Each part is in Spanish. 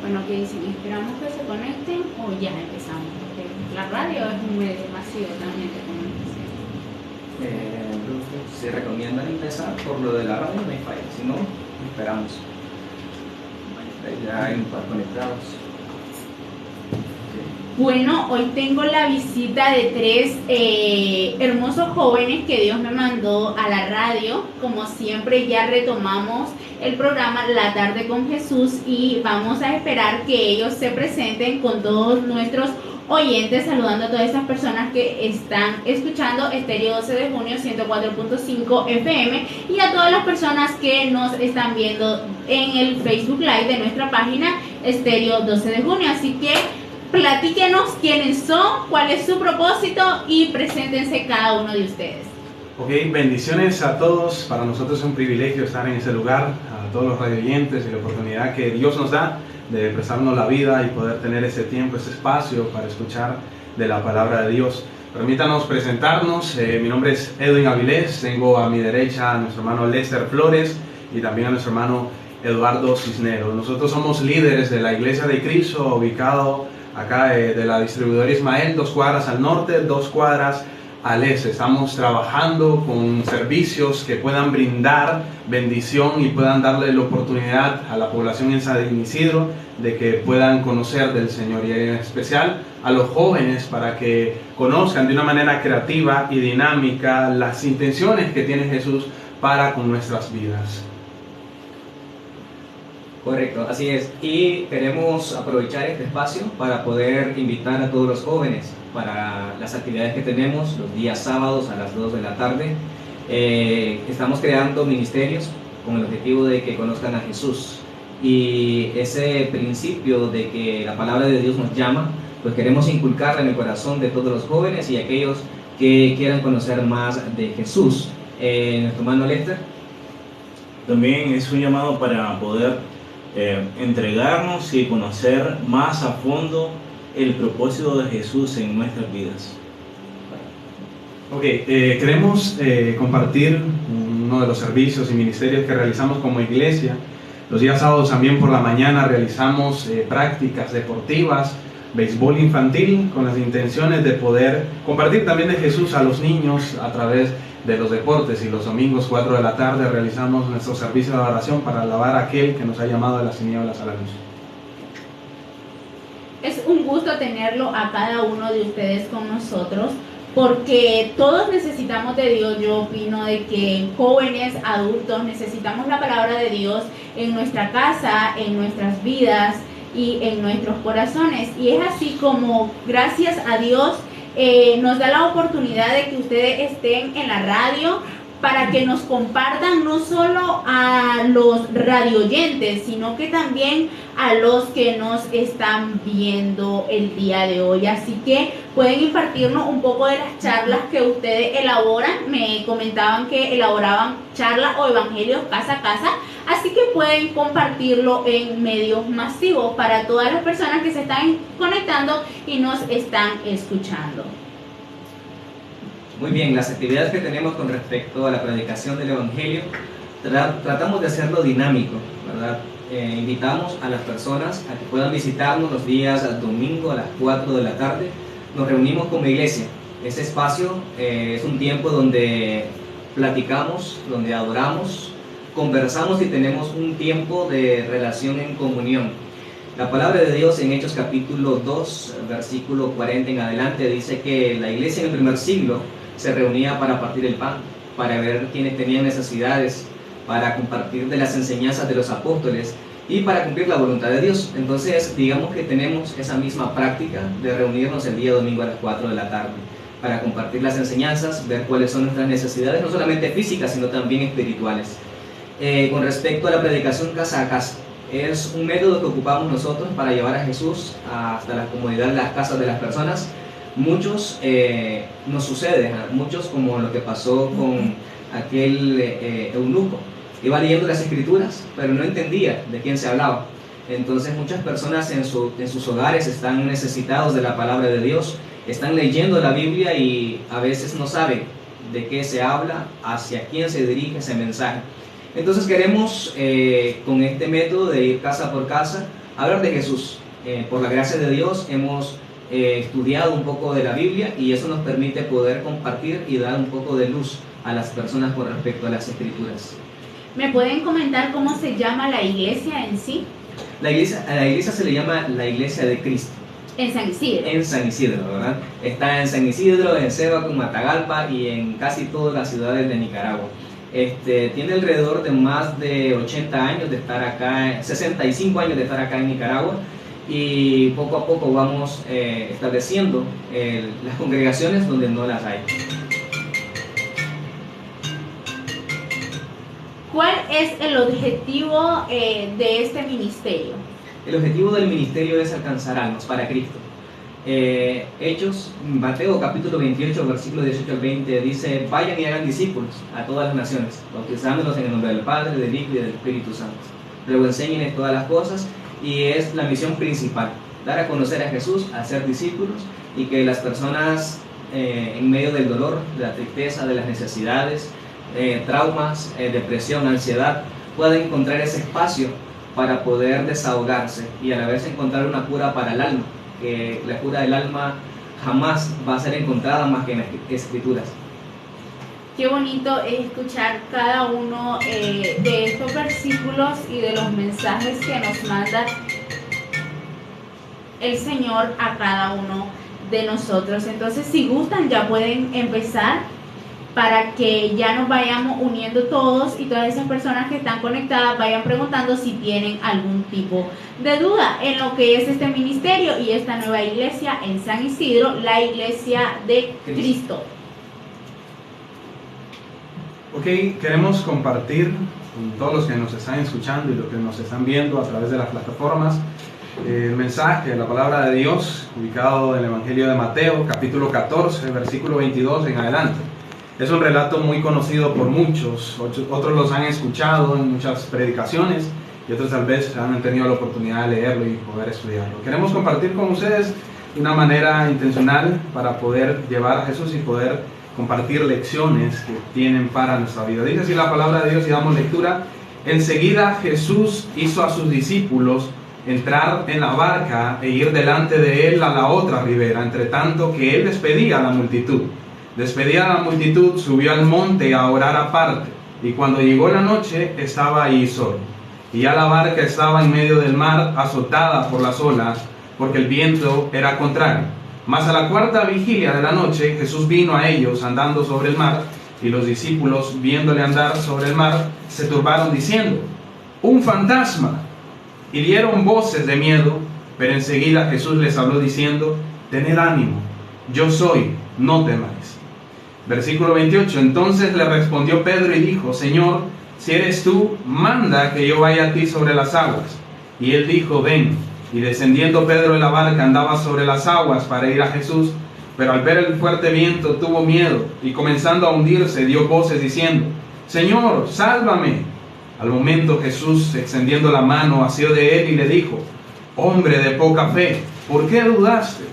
Bueno, ¿qué dicen? ¿Esperamos que se conecten o ya empezamos? Porque la radio es un medio masivo también de comunicación. Se recomienda empezar por lo de la radio, no hay falla, si no, esperamos. Ya hay un par conectados. Bueno, hoy tengo la visita de tres hermosos jóvenes que Dios me mandó a la radio. Como siempre, ya retomamos el programa La Tarde con Jesús y vamos a esperar que ellos se presenten con todos nuestros oyentes, saludando a todas esas personas que están escuchando Estéreo 12 de Junio 104.5 FM y a todas las personas que nos están viendo en el Facebook Live de nuestra página Estéreo 12 de Junio. Así que platíquenos quiénes son, cuál es su propósito y preséntense cada uno de ustedes. Ok, bendiciones a todos. Para nosotros es un privilegio estar en ese lugar, a todos los radioyentes y la oportunidad que Dios nos da de prestarnos la vida y poder tener ese tiempo, ese espacio para escuchar de la palabra de Dios. Permítanos presentarnos. Mi nombre es Edwin Avilés. Tengo a mi derecha a nuestro hermano Lester Flores y también a nuestro hermano Eduardo Cisneros. Nosotros somos líderes de la Iglesia de Cristo, ubicado acá de la distribuidora Ismael, 2 cuadras al norte, 2 cuadras al este. Estamos trabajando con servicios que puedan brindar bendición y puedan darle la oportunidad a la población en San Isidro de que puedan conocer del Señor, y en especial a los jóvenes para que conozcan de una manera creativa y dinámica las intenciones que tiene Jesús para con nuestras vidas. Correcto, así es. Y queremos aprovechar este espacio para poder invitar a todos los jóvenes para las actividades que tenemos los días sábados a las 2 de la tarde. Estamos creando ministerios con el objetivo de que conozcan a Jesús. Y ese principio de que la palabra de Dios nos llama, pues queremos inculcarla en el corazón de todos los jóvenes y aquellos que quieran conocer más de Jesús. Nuestro hermano Lester. También es un llamado para poder entregarnos y conocer más a fondo el propósito de Jesús en nuestras vidas. Ok, queremos compartir uno de los servicios y ministerios que realizamos como iglesia. Los días sábados también por la mañana realizamos prácticas deportivas, béisbol infantil, con las intenciones de poder compartir también de Jesús a los niños a través de los deportes. Y los domingos 4 de la tarde realizamos nuestro servicio de oración para alabar a aquel que nos ha llamado de las tinieblas a la luz. Es un gusto tenerlo a cada uno de ustedes con nosotros, porque todos necesitamos de Dios. Yo opino de que jóvenes, adultos, necesitamos la palabra de Dios en nuestra casa, en nuestras vidas y en nuestros corazones. Y es así como, gracias a Dios, nos da la oportunidad de que ustedes estén en la radio para que nos compartan no solo a los radioyentes, sino que también a los que nos están viendo el día de hoy. Así que pueden impartirnos un poco de las charlas que ustedes elaboran. Me comentaban que elaboraban charlas o evangelios casa a casa, así que pueden compartirlo en medios masivos para todas las personas que se están conectando y nos están escuchando. Muy bien, las actividades que tenemos con respecto a la predicación del Evangelio, tratamos de hacerlo dinámico, ¿verdad? Invitamos a las personas a que puedan visitarnos los días domingo a las 4 de la tarde. Nos reunimos como iglesia. Ese espacio es un tiempo donde platicamos, donde adoramos, conversamos y tenemos un tiempo de relación en comunión. La palabra de Dios en Hechos capítulo 2, versículo 40 en adelante, dice que la iglesia en el primer siglo se reunía para partir el pan, para ver quiénes tenían necesidades, para compartir de las enseñanzas de los apóstoles y para cumplir la voluntad de Dios. Entonces, digamos que tenemos esa misma práctica de reunirnos el día domingo a las 4 de la tarde para compartir las enseñanzas, ver cuáles son nuestras necesidades, no solamente físicas, sino también espirituales. Con respecto a la predicación casa a casa, es un método que ocupamos nosotros para llevar a Jesús hasta la comunidad, las casas de las personas. Muchos nos sucede, muchos como lo que pasó con aquel eunuco. Iba leyendo las escrituras, pero no entendía de quién se hablaba. Entonces muchas personas en sus hogares están necesitados de la palabra de Dios, están leyendo la Biblia y a veces no saben de qué se habla, hacia quién se dirige ese mensaje. Entonces queremos con este método de ir casa por casa hablar de Jesús. Por la gracia de Dios hemos estudiado un poco de la Biblia y eso nos permite poder compartir y dar un poco de luz a las personas con respecto a las Escrituras. ¿Me pueden comentar cómo se llama la iglesia en sí? A la iglesia se le llama la Iglesia de Cristo. En San Isidro. En San Isidro, ¿verdad? Está en San Isidro, en Cebaco, en Matagalpa y en casi todas las ciudades de Nicaragua. Tiene alrededor de más de 80 años de estar acá, 65 años de estar acá en Nicaragua, y poco a poco vamos estableciendo las congregaciones donde no las hay. ¿Cuál es el objetivo de este ministerio? El objetivo del ministerio es alcanzar almas para Cristo. Hechos, Mateo capítulo 28, versículo 18 al 20 dice: vayan y hagan discípulos a todas las naciones, bautizándolos en el nombre del Padre, del Hijo y del Espíritu Santo. Luego enséñenles todas las cosas, y es la misión principal, dar a conocer a Jesús, hacer discípulos, y que las personas en medio del dolor, de la tristeza, de las necesidades, traumas, depresión, ansiedad, puedan encontrar ese espacio para poder desahogarse y a la vez encontrar una cura para el alma, que la cura del alma jamás va a ser encontrada más que en las Escrituras. Qué bonito es escuchar cada uno de estos versículos y de los mensajes que nos manda el Señor a cada uno de nosotros. Entonces, si gustan, ya pueden empezar para que ya nos vayamos uniendo todos y todas esas personas que están conectadas vayan preguntando si tienen algún tipo de duda en lo que es este ministerio y esta nueva iglesia en San Isidro, la Iglesia de Cristo. Ok, queremos compartir con todos los que nos están escuchando y los que nos están viendo a través de las plataformas el mensaje, la palabra de Dios, ubicado en el Evangelio de Mateo, capítulo 14, versículo 22 en adelante. Es un relato muy conocido por muchos, otros los han escuchado en muchas predicaciones y otros tal vez han tenido la oportunidad de leerlo y poder estudiarlo. Queremos compartir con ustedes de una manera intencional para poder llevar a Jesús y poder compartir lecciones que tienen para nuestra vida. Dice así la palabra de Dios y damos lectura. Enseguida Jesús hizo a sus discípulos entrar en la barca e ir delante de él a la otra ribera, entre tanto que él despedía a la multitud. Despedida a la multitud, subió al monte a orar aparte, y cuando llegó la noche estaba ahí solo. Y ya la barca estaba en medio del mar, azotada por las olas, porque el viento era contrario. Mas a la cuarta vigilia de la noche Jesús vino a ellos andando sobre el mar, y los discípulos, viéndole andar sobre el mar, se turbaron diciendo: ¡un fantasma! Y dieron voces de miedo, pero enseguida Jesús les habló diciendo: tened ánimo, yo soy, no temáis. Versículo 28, entonces le respondió Pedro y dijo: Señor, si eres tú, manda que yo vaya a ti sobre las aguas. Y él dijo: ven. Y descendiendo Pedro de la barca andaba sobre las aguas para ir a Jesús, pero al ver el fuerte viento tuvo miedo, y comenzando a hundirse dio voces diciendo: Señor, sálvame. Al momento Jesús, extendiendo la mano, asió de él y le dijo: hombre de poca fe, ¿por qué dudaste?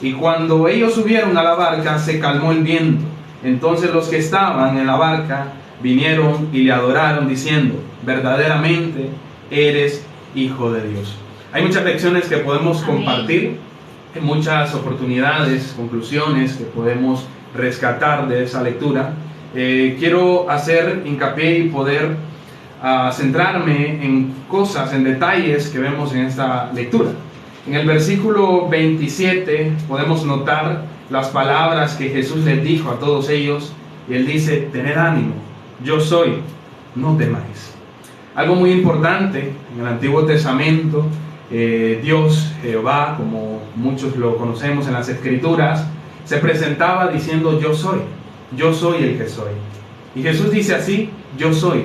Y cuando ellos subieron a la barca, se calmó el viento. Entonces los que estaban en la barca vinieron y le adoraron, diciendo: verdaderamente eres Hijo de Dios. Hay muchas lecciones que podemos compartir, hay muchas oportunidades, conclusiones que podemos rescatar de esa lectura. Quiero hacer hincapié y poder centrarme en cosas, en detalles que vemos en esta lectura. En el versículo 27 podemos notar las palabras que Jesús les dijo a todos ellos, y él dice: tened ánimo, yo soy, no temáis. Algo muy importante en el Antiguo Testamento, Dios, Jehová, como muchos lo conocemos en las Escrituras, se presentaba diciendo: yo soy el que soy. Y Jesús dice así: yo soy,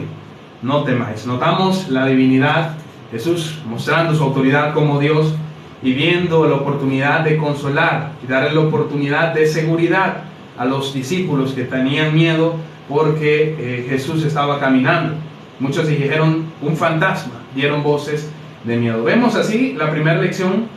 no temáis. Notamos la divinidad, Jesús mostrando su autoridad como Dios y viendo la oportunidad de consolar y darle la oportunidad de seguridad a los discípulos que tenían miedo porque Jesús estaba caminando. Muchos dijeron: un fantasma, dieron voces de miedo. Vemos así la primera lección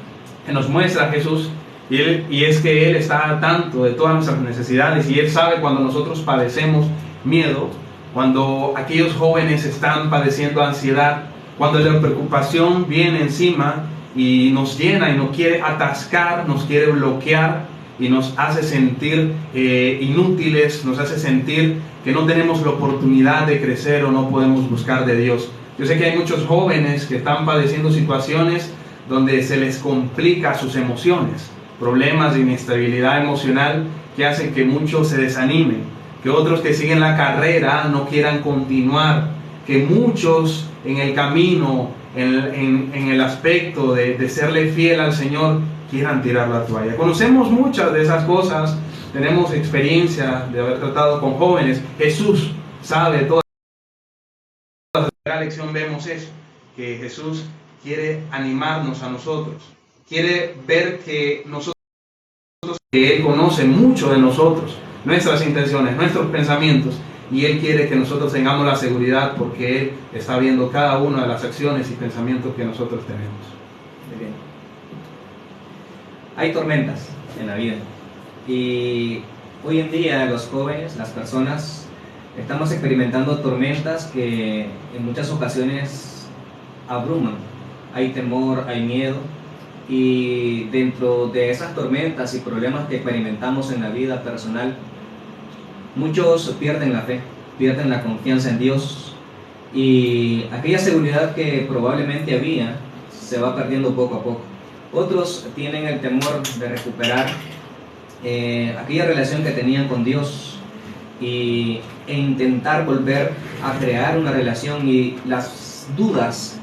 que nos muestra Jesús, y es que Él está al tanto de todas nuestras necesidades, y Él sabe cuando nosotros padecemos miedo, cuando aquellos jóvenes están padeciendo ansiedad, cuando la preocupación viene encima. y nos llena y nos quiere atascar, nos quiere bloquear y nos hace sentir inútiles, nos hace sentir que no tenemos la oportunidad de crecer o no podemos buscar de Dios. Yo sé que hay muchos jóvenes que están padeciendo situaciones donde se les complica sus emociones, problemas de inestabilidad emocional que hacen que muchos se desanimen, que otros que siguen la carrera no quieran continuar, que muchos en el camino, en el aspecto de serle fiel al Señor, quieran tirar la toalla. Conocemos muchas de esas cosas, tenemos experiencia de haber tratado con jóvenes. Jesús sabe todas. En la lección vemos eso, que Jesús quiere animarnos a nosotros, quiere ver que nosotros, que Él conoce mucho de nosotros, nuestras intenciones, nuestros pensamientos, y Él quiere que nosotros tengamos la seguridad porque Él está viendo cada una de las acciones y pensamientos que nosotros tenemos. Muy bien. Hay tormentas en la vida y hoy en día los jóvenes, las personas, estamos experimentando tormentas que en muchas ocasiones abruman. Hay temor, hay miedo, y dentro de esas tormentas y problemas que experimentamos en la vida personal, muchos pierden la fe, pierden la confianza en Dios, y aquella seguridad que probablemente había se va perdiendo poco a poco. Otros tienen el temor de recuperar aquella relación que tenían con Dios e intentar volver a crear una relación, y las dudas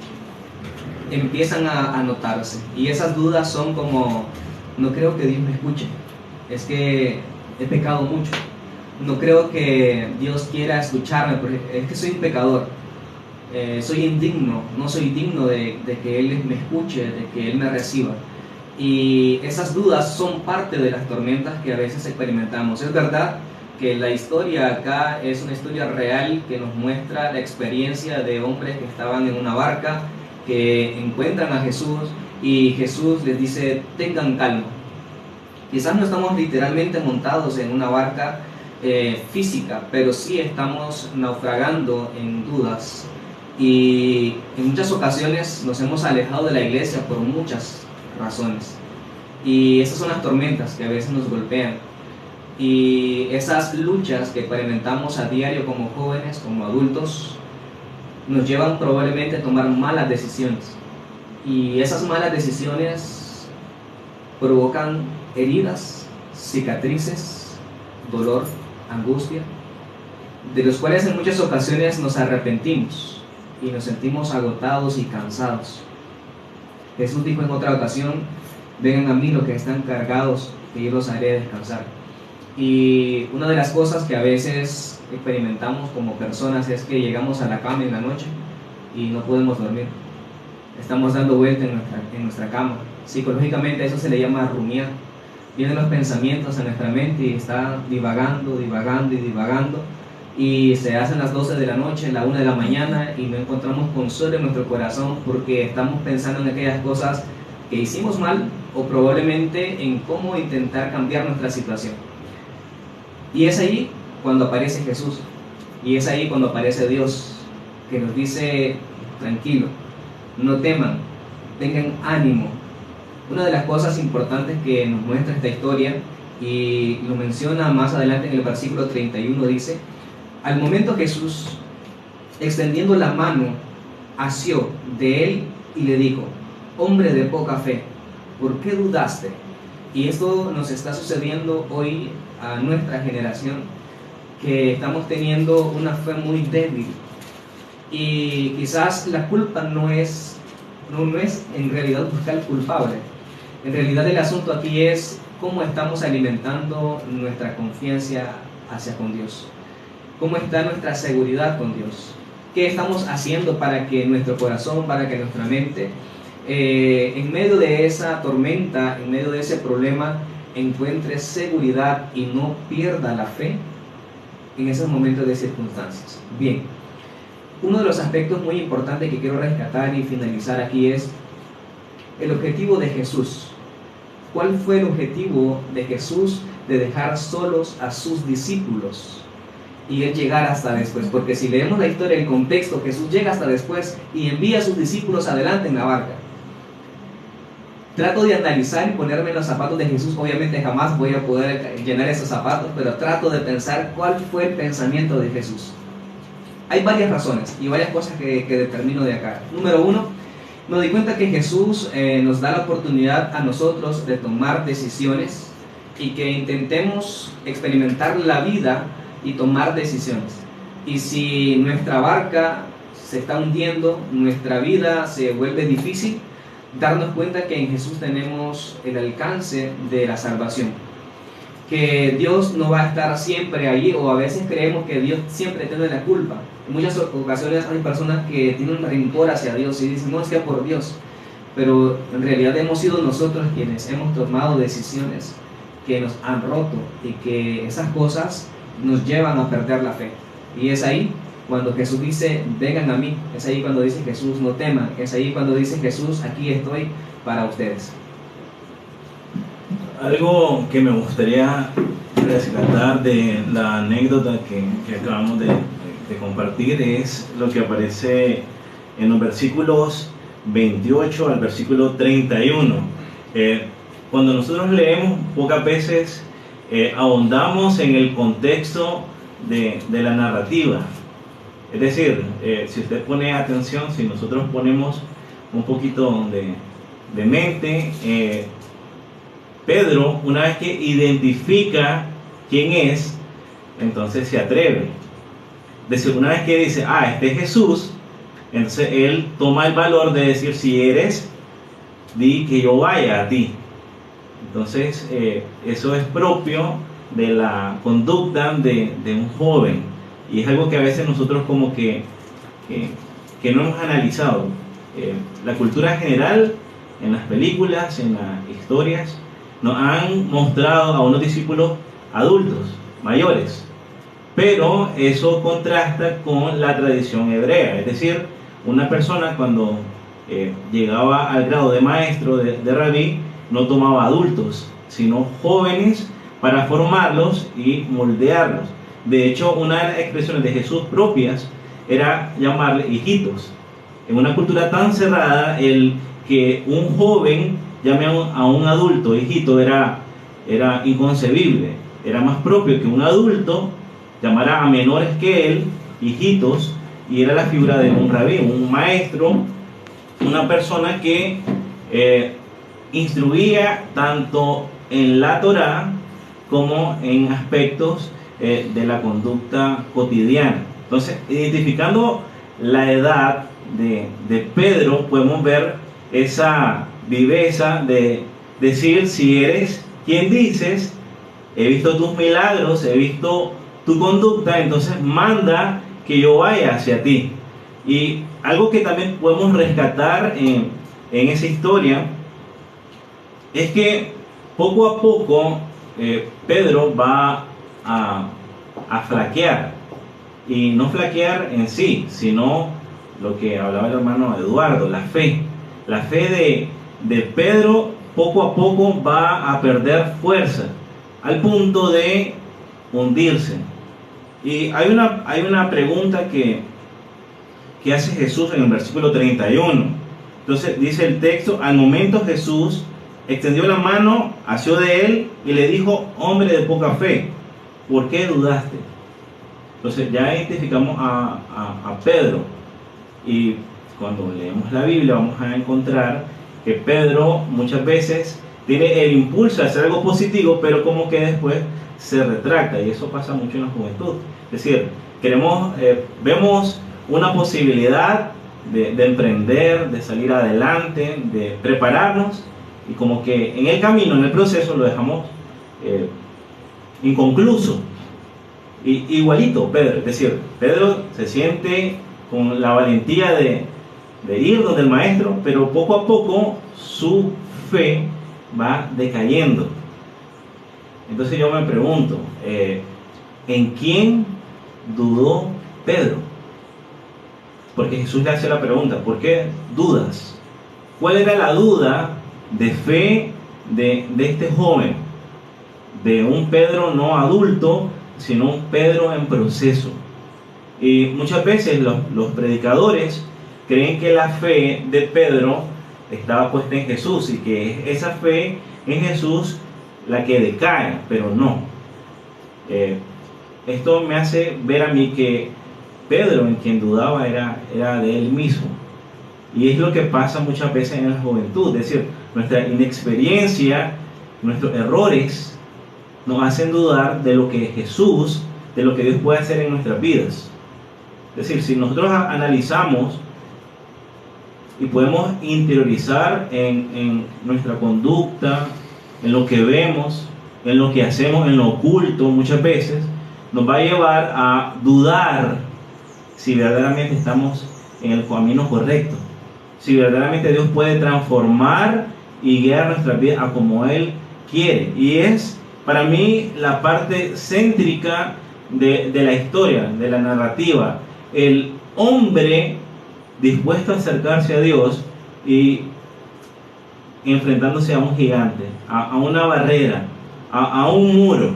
empiezan a notarse, y esas dudas son como: no creo que Dios me escuche, es que he pecado mucho, no creo que Dios quiera escucharme, porque es que soy un pecador, soy indigno, no soy digno de que Él me escuche, de que Él me reciba. Y esas dudas son parte de las tormentas que a veces experimentamos. Es verdad que la historia acá es una historia real que nos muestra la experiencia de hombres que estaban en una barca, que encuentran a Jesús y Jesús les dice: tengan calma. Quizás no estamos literalmente montados en una barca física, pero sí estamos naufragando en dudas, y en muchas ocasiones nos hemos alejado de la iglesia por muchas razones, y esas son las tormentas que a veces nos golpean, y esas luchas que experimentamos a diario como jóvenes, como adultos, nos llevan probablemente a tomar malas decisiones, y esas malas decisiones provocan heridas, cicatrices, dolor, angustia, de los cuales en muchas ocasiones nos arrepentimos y nos sentimos agotados y cansados. Jesús dijo en otra ocasión: vengan a mí los que están cargados, que yo los haré descansar. Y una de las cosas que a veces experimentamos como personas es que llegamos a la cama en la noche y no podemos dormir. Estamos dando vuelta en nuestra cama. Psicológicamente eso se le llama rumiar. Vienen los pensamientos a nuestra mente y está divagando, divagando y divagando, y se hacen las 12 de la noche, la 1 de la mañana, y no encontramos consuelo en nuestro corazón porque estamos pensando en aquellas cosas que hicimos mal, o probablemente en cómo intentar cambiar nuestra situación. Y es ahí cuando aparece Jesús, y es ahí cuando aparece Dios, que nos dice: tranquilo, no teman, tengan ánimo. Una de las cosas importantes que nos muestra esta historia, y lo menciona más adelante en el versículo 31, dice: al momento Jesús, extendiendo la mano, asió de él y le dijo: hombre de poca fe, ¿por qué dudaste? Y esto nos está sucediendo hoy a nuestra generación, que estamos teniendo una fe muy débil, y quizás la culpa no es en realidad buscar el culpable. En realidad el asunto aquí es cómo estamos alimentando nuestra confianza hacia con Dios, cómo está nuestra seguridad con Dios, qué estamos haciendo para que nuestro corazón, para que nuestra mente, en medio de esa tormenta, en medio de ese problema, encuentre seguridad y no pierda la fe en esos momentos de circunstancias. Bien, uno de los aspectos muy importantes que quiero rescatar y finalizar aquí es el objetivo de Jesús. ¿Cuál fue el objetivo de Jesús de dejar solos a sus discípulos y Él llegar hasta después? Porque si leemos la historia, el contexto, Jesús llega hasta después y envía a sus discípulos adelante en la barca. trato de analizar y ponerme en los zapatos de Jesús. Obviamente jamás voy a poder llenar esos zapatos, pero trato de pensar cuál fue el pensamiento de Jesús. Hay varias razones y varias cosas que determino de acá. Número uno, me doy cuenta que Jesús nos da la oportunidad a nosotros de tomar decisiones y que intentemos experimentar la vida y tomar decisiones. Y si nuestra barca se está hundiendo, nuestra vida se vuelve difícil, darnos cuenta que en Jesús tenemos el alcance de la salvación, que Dios no va a estar siempre allí, o a veces creemos que Dios siempre tiene la culpa. En muchas ocasiones hay personas que tienen un rencor hacia Dios y dicen, no, es que por Dios, pero en realidad hemos sido nosotros quienes hemos tomado decisiones que nos han roto y que esas cosas nos llevan a perder la fe. Y es ahí cuando Jesús dice, vengan a mí. Es ahí cuando dice Jesús, no teman. Es ahí cuando dice Jesús, aquí estoy para ustedes. Algo que me gustaría rescatar de la anécdota que acabamos de compartir es lo que aparece en los versículos 28 al versículo 31. Cuando nosotros leemos, pocas veces ahondamos en el contexto de la narrativa. Es decir, si usted pone atención, si nosotros ponemos un poquito de mente, Pedro, una vez que identifica quién es, entonces se atreve. Es decir, una vez que dice, este es Jesús, entonces él toma el valor de decir, si eres, di que yo vaya a ti. Entonces, eso es propio de la conducta de un joven. Y es algo que a veces nosotros como que no hemos analizado. La cultura general, en las películas, en las historias, nos han mostrado a unos discípulos adultos, mayores. Pero eso contrasta con la tradición hebrea. Es decir, una persona cuando llegaba al grado de maestro, de rabí, no tomaba adultos, sino jóvenes para formarlos y moldearlos. De hecho, una de las expresiones de Jesús propias era llamarle hijitos. En una cultura tan cerrada, el que un joven llame a un adulto hijito era inconcebible. Era más propio que un adulto llamara a menores que él hijitos, y era la figura de un rabí, un maestro, una persona que instruía tanto en la Torá como en aspectos de la conducta cotidiana. Entonces, identificando la edad de Pedro, podemos ver esa viveza de decir, si eres quien dices, he visto tus milagros, he visto tu conducta, entonces manda que yo vaya hacia ti. Y algo que también podemos rescatar en esa historia es que poco a poco Pedro va a flaquear, y no flaquear en sí, sino lo que hablaba el hermano Eduardo, la fe de Pedro poco a poco va a perder fuerza al punto de hundirse. Y hay una pregunta que hace Jesús en el versículo 31. Entonces dice el texto, al momento Jesús extendió la mano, asió de él y le dijo, hombre de poca fe, ¿por qué dudaste? Entonces ya identificamos a Pedro, y cuando leemos la Biblia vamos a encontrar que Pedro muchas veces tiene el impulso de hacer algo positivo, pero como que después se retracta, y eso pasa mucho en la juventud. Es decir, vemos una posibilidad de emprender, de salir adelante, de prepararnos, y como que en el camino, en el proceso, lo dejamos inconcluso. Y igualito Pedro, es decir, Pedro se siente con la valentía de ir donde el maestro, pero poco a poco su fe va decayendo. Entonces yo me pregunto, ¿en quién dudó Pedro? Porque Jesús le hace la pregunta, ¿por qué dudas? ¿Cuál era la duda de fe de este joven? De un Pedro no adulto, sino un Pedro en proceso. Y muchas veces los predicadores creen que la fe de Pedro estaba puesta en Jesús y que es esa fe en Jesús la que decae, pero no. Esto me hace ver a mí que Pedro, en quien dudaba, era de él mismo. Y es lo que pasa muchas veces en la juventud, es decir, nuestra inexperiencia, nuestros errores nos hacen dudar de lo que Jesús, de lo que Dios puede hacer en nuestras vidas. Es decir, si nosotros analizamos y podemos interiorizar en nuestra conducta, en lo que vemos, en lo que hacemos, en lo oculto muchas veces, nos va a llevar a dudar si verdaderamente estamos en el camino correcto, si verdaderamente Dios puede transformar y guiar nuestras vidas a como Él quiere. Y es para mí la parte céntrica de la historia, de la narrativa, el hombre dispuesto a acercarse a Dios y enfrentándose a un gigante, a una barrera, a un muro.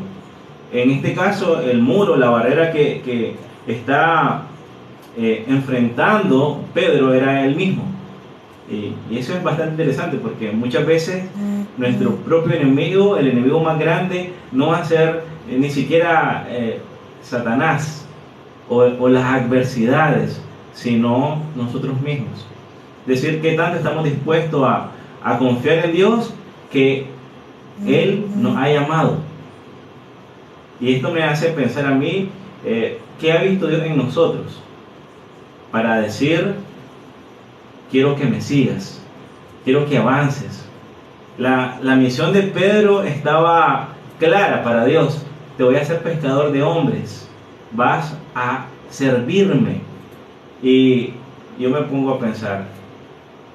En este caso, el muro, la barrera que está enfrentando Pedro era él mismo. Y eso es bastante interesante porque muchas veces nuestro propio enemigo, el enemigo más grande, no va a ser ni siquiera Satanás o las adversidades, sino nosotros mismos. Es decir, que tanto estamos dispuestos a confiar en Dios que Él nos ha llamado. Y esto me hace pensar a mí, ¿qué ha visto Dios en nosotros? Para decir, quiero que me sigas, quiero que avances. La misión de Pedro estaba clara para Dios: te voy a hacer pescador de hombres, vas a servirme. Y yo me pongo a pensar,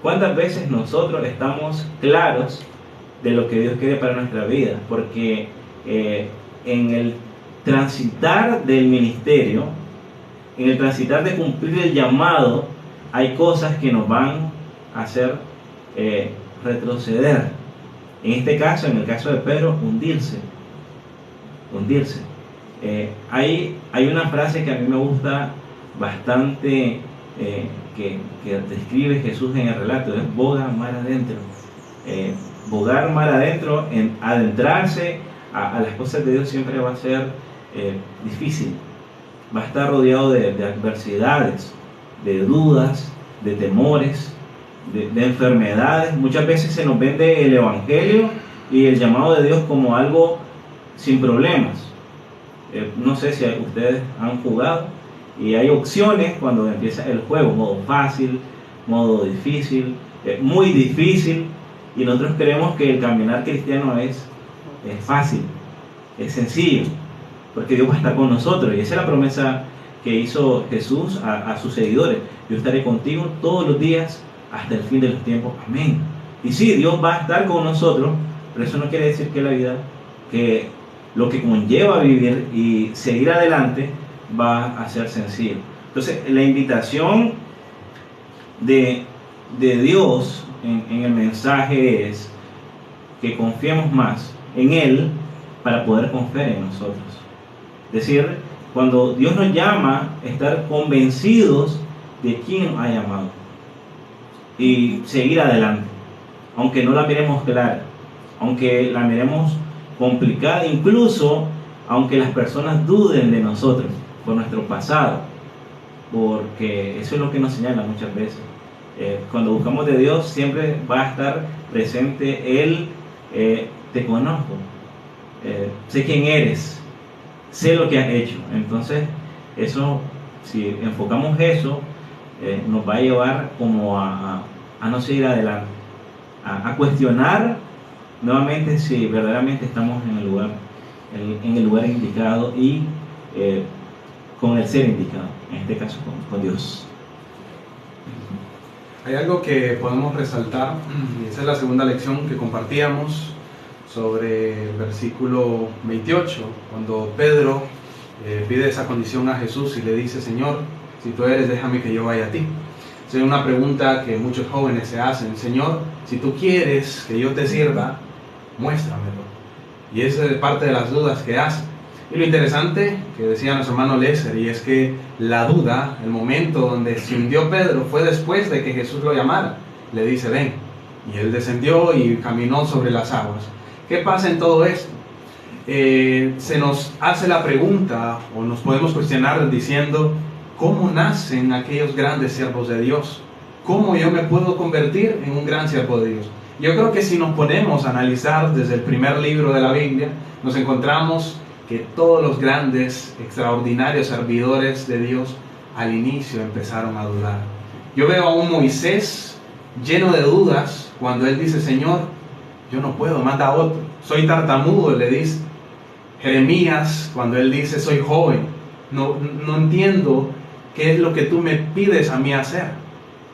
¿cuántas veces nosotros estamos claros de lo que Dios quiere para nuestra vida? Porque en el transitar del ministerio, en el transitar de cumplir el llamado, hay cosas que nos van a hacer retroceder. En este caso, en el caso de Pedro, hundirse. Hay una frase que a mí me gusta bastante, que describe Jesús en el relato, es bogar mar adentro. Bogar mar adentro, adentrarse a las cosas de Dios siempre va a ser difícil. Va a estar rodeado de adversidades, de dudas, de temores, de enfermedades. Muchas veces se nos vende el Evangelio y el llamado de Dios como algo sin problemas. No sé si ustedes han jugado y hay opciones cuando empieza el juego: modo fácil, modo difícil, muy difícil, y nosotros creemos que el caminar cristiano es fácil, es sencillo, porque Dios va a estar con nosotros. Y esa es la promesa que hizo Jesús a sus seguidores: yo estaré contigo todos los días hasta el fin de los tiempos. Amén. Y sí, Dios va a estar con nosotros, pero eso no quiere decir que la vida, que lo que conlleva vivir y seguir adelante, va a ser sencillo. Entonces, la invitación de Dios en el mensaje es que confiemos más en Él para poder confiar en nosotros. Es decir, cuando Dios nos llama, estar convencidos de quién nos ha llamado y seguir adelante, aunque no la miremos clara, aunque la miremos complicada, incluso aunque las personas duden de nosotros por nuestro pasado, porque eso es lo que nos señala muchas veces. Cuando buscamos de Dios, siempre va a estar presente Él. Te conozco, sé quién eres, sé lo que has hecho. Entonces, eso, si enfocamos eso, nos va a llevar como a no seguir adelante, a cuestionar nuevamente si verdaderamente estamos en el lugar indicado y con el ser indicado, en este caso con Dios. Hay algo que podemos resaltar, y esa es la segunda lección que compartíamos sobre el versículo 28, cuando Pedro pide esa condición a Jesús y le dice: Señor, si tú eres, déjame que yo vaya a ti. Es una pregunta que muchos jóvenes se hacen: Señor, si tú quieres que yo te sirva, muéstramelo. Y esa es parte de las dudas que hace. Y lo interesante que decía nuestro hermano Lesser, y es que la duda, el momento donde se hundió Pedro, fue después de que Jesús lo llamara. Le dice: ven. Y él descendió y caminó sobre las aguas. ¿Qué pasa en todo esto? Se nos hace la pregunta, o nos podemos cuestionar diciendo, ¿cómo nacen aquellos grandes siervos de Dios? ¿Cómo yo me puedo convertir en un gran siervo de Dios? Yo creo que si nos ponemos a analizar desde el primer libro de la Biblia, nos encontramos que todos los grandes, extraordinarios servidores de Dios al inicio empezaron a dudar. Yo veo a un Moisés lleno de dudas cuando él dice, Señor, yo no puedo, manda a otro. Soy tartamudo, le dice. Jeremías, cuando él dice, soy joven, no entiendo qué es lo que tú me pides a mí hacer.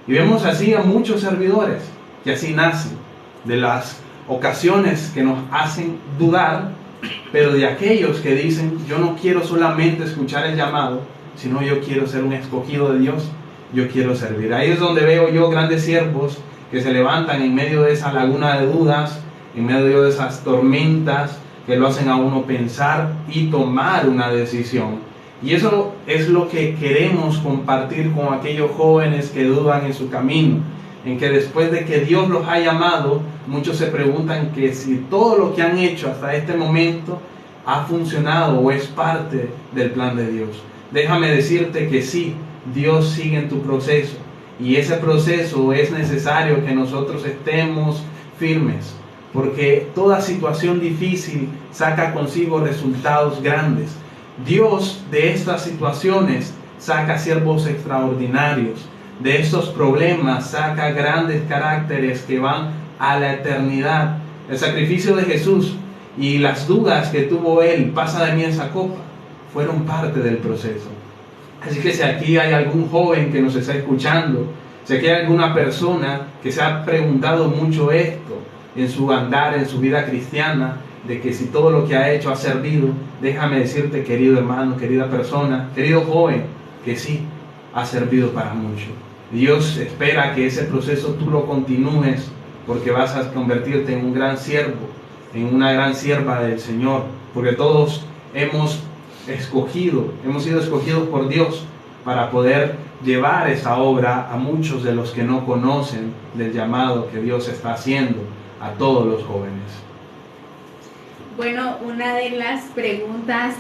Y vemos así a muchos servidores que así nacen, de las ocasiones que nos hacen dudar, pero de aquellos que dicen, yo no quiero solamente escuchar el llamado, sino yo quiero ser un escogido de Dios, yo quiero servir. Ahí es donde veo yo grandes siervos que se levantan en medio de esa laguna de dudas, en medio de esas tormentas que lo hacen a uno pensar y tomar una decisión. Y eso es lo que queremos compartir con aquellos jóvenes que dudan en su camino, en que después de que Dios los ha llamado, muchos se preguntan que si todo lo que han hecho hasta este momento ha funcionado o es parte del plan de Dios. Déjame decirte que sí, Dios sigue en tu proceso, y ese proceso es necesario que nosotros estemos firmes, porque toda situación difícil saca consigo resultados grandes. Dios de estas situaciones saca siervos extraordinarios. De estos problemas saca grandes caracteres que van a la eternidad. El sacrificio de Jesús y las dudas que tuvo Él, pasa de mí esa copa, fueron parte del proceso. Así que si aquí hay algún joven que nos está escuchando, si aquí hay alguna persona que se ha preguntado mucho esto en su andar, en su vida cristiana, de que si todo lo que ha hecho ha servido, déjame decirte, querido hermano, querida persona, querido joven, que sí, ha servido para mucho. Dios espera que ese proceso tú lo continúes, porque vas a convertirte en un gran siervo, en una gran sierva del Señor, porque todos hemos sido escogidos por Dios para poder llevar esa obra a muchos de los que no conocen del llamado que Dios está haciendo a todos los jóvenes. Bueno, una de las preguntas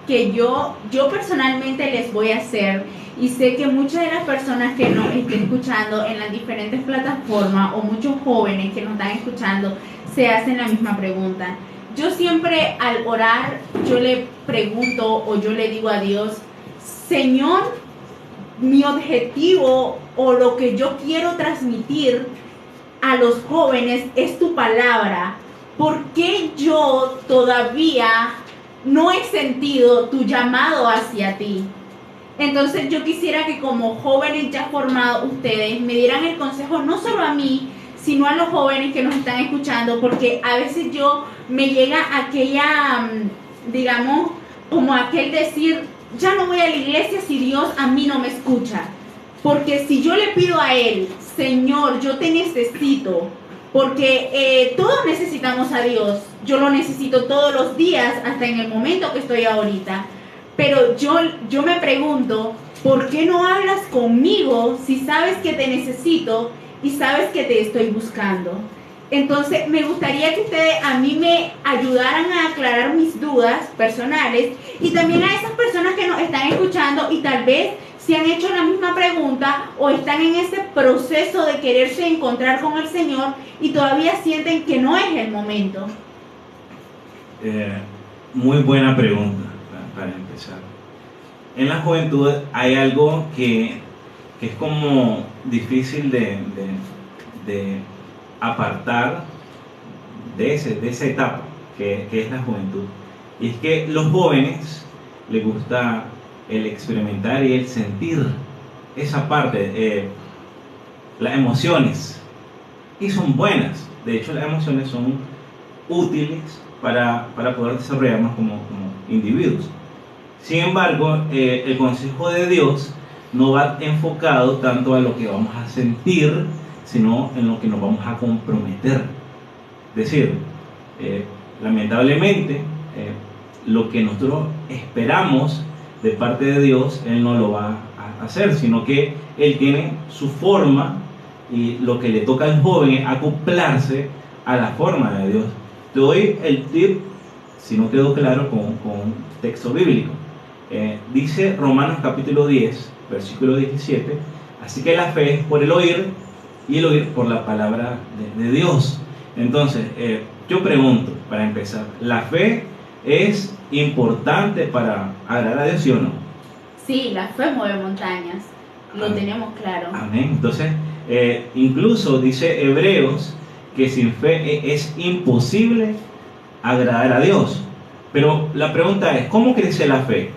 que yo personalmente les voy a hacer, y sé que muchas de las personas que nos estén escuchando en las diferentes plataformas o muchos jóvenes que nos están escuchando se hacen la misma pregunta. Yo siempre al orar, yo le pregunto o yo le digo a Dios, Señor, mi objetivo o lo que yo quiero transmitir a los jóvenes es tu palabra. ¿Por qué yo todavía no he sentido tu llamado hacia ti? Entonces yo quisiera que como jóvenes ya formados ustedes me dieran el consejo no solo a mí, sino a los jóvenes que nos están escuchando, porque a veces yo me llega aquella, digamos, como aquel decir, ya no voy a la iglesia si Dios a mí no me escucha. Porque si yo le pido a Él, Señor, yo te necesito, porque todos necesitamos a Dios, yo lo necesito todos los días, hasta en el momento que estoy ahorita, pero yo me pregunto, ¿por qué no hablas conmigo si sabes que te necesito y sabes que te estoy buscando? Entonces me gustaría que ustedes a mí me ayudaran a aclarar mis dudas personales, y también a esas personas que nos están escuchando y tal vez se han hecho la misma pregunta o están en ese proceso de quererse encontrar con el Señor y todavía sienten que no es el momento. Muy buena pregunta para empezar. En la juventud hay algo que es como difícil de apartar de esa etapa que es la juventud. Y es que los jóvenes les gusta el experimentar y el sentir esa parte, las emociones, y son buenas. De hecho, las emociones son útiles para poder desarrollarnos como individuos. Sin embargo, el consejo de Dios no va enfocado tanto a lo que vamos a sentir, sino en lo que nos vamos a comprometer. Es decir, lamentablemente, lo que nosotros esperamos de parte de Dios, Él no lo va a hacer, sino que Él tiene su forma y lo que le toca al joven es acoplarse a la forma de Dios. Te doy el tip, si no quedó claro, con un texto bíblico. Dice Romanos capítulo 10, versículo 17, así que la fe es por el oír y el oír por la palabra de Dios. Entonces, yo pregunto, para empezar, ¿la fe es importante para agradar a Dios, sí o no? Sí, la fe mueve montañas, lo tenemos claro. Amén. Entonces, incluso dice Hebreos que sin fe es imposible agradar a Dios. Pero la pregunta es, ¿cómo crece la fe?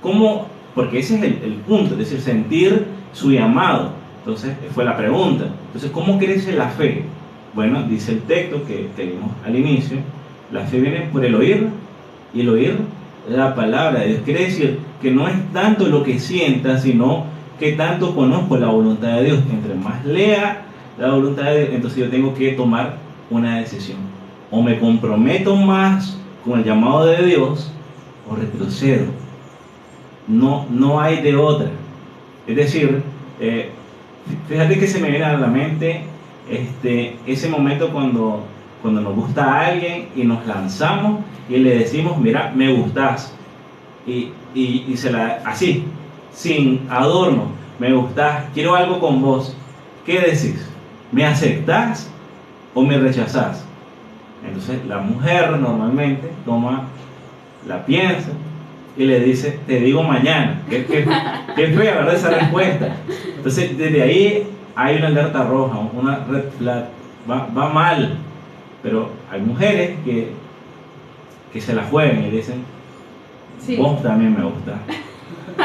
¿Cómo? Porque ese es el punto, es decir, sentir su llamado. Entonces, fue la pregunta. Entonces, ¿cómo crece la fe? Bueno, dice el texto que tenemos al inicio, la fe viene por el oír, y el oír la palabra de Dios. Quiere decir que no es tanto lo que sienta, sino que tanto conozco la voluntad de Dios. Entre más lea la voluntad de Dios, entonces yo tengo que tomar una decisión. O me comprometo más con el llamado de Dios, o retrocedo. No hay de otra. Es decir, fíjate que se me viene a la mente ese momento cuando nos gusta a alguien y nos lanzamos y le decimos, mira, me gustas, y se la así, sin adorno, me gustas, quiero algo con vos. ¿Qué decís? ¿Me aceptás o me rechazás? Entonces la mujer normalmente la piensa y le dice, te digo mañana. Qué fea, ¿verdad? Esa respuesta. Entonces desde ahí hay una alerta roja, una red flag, va mal. Pero hay mujeres que se la juegan y dicen, sí, vos también me gustás.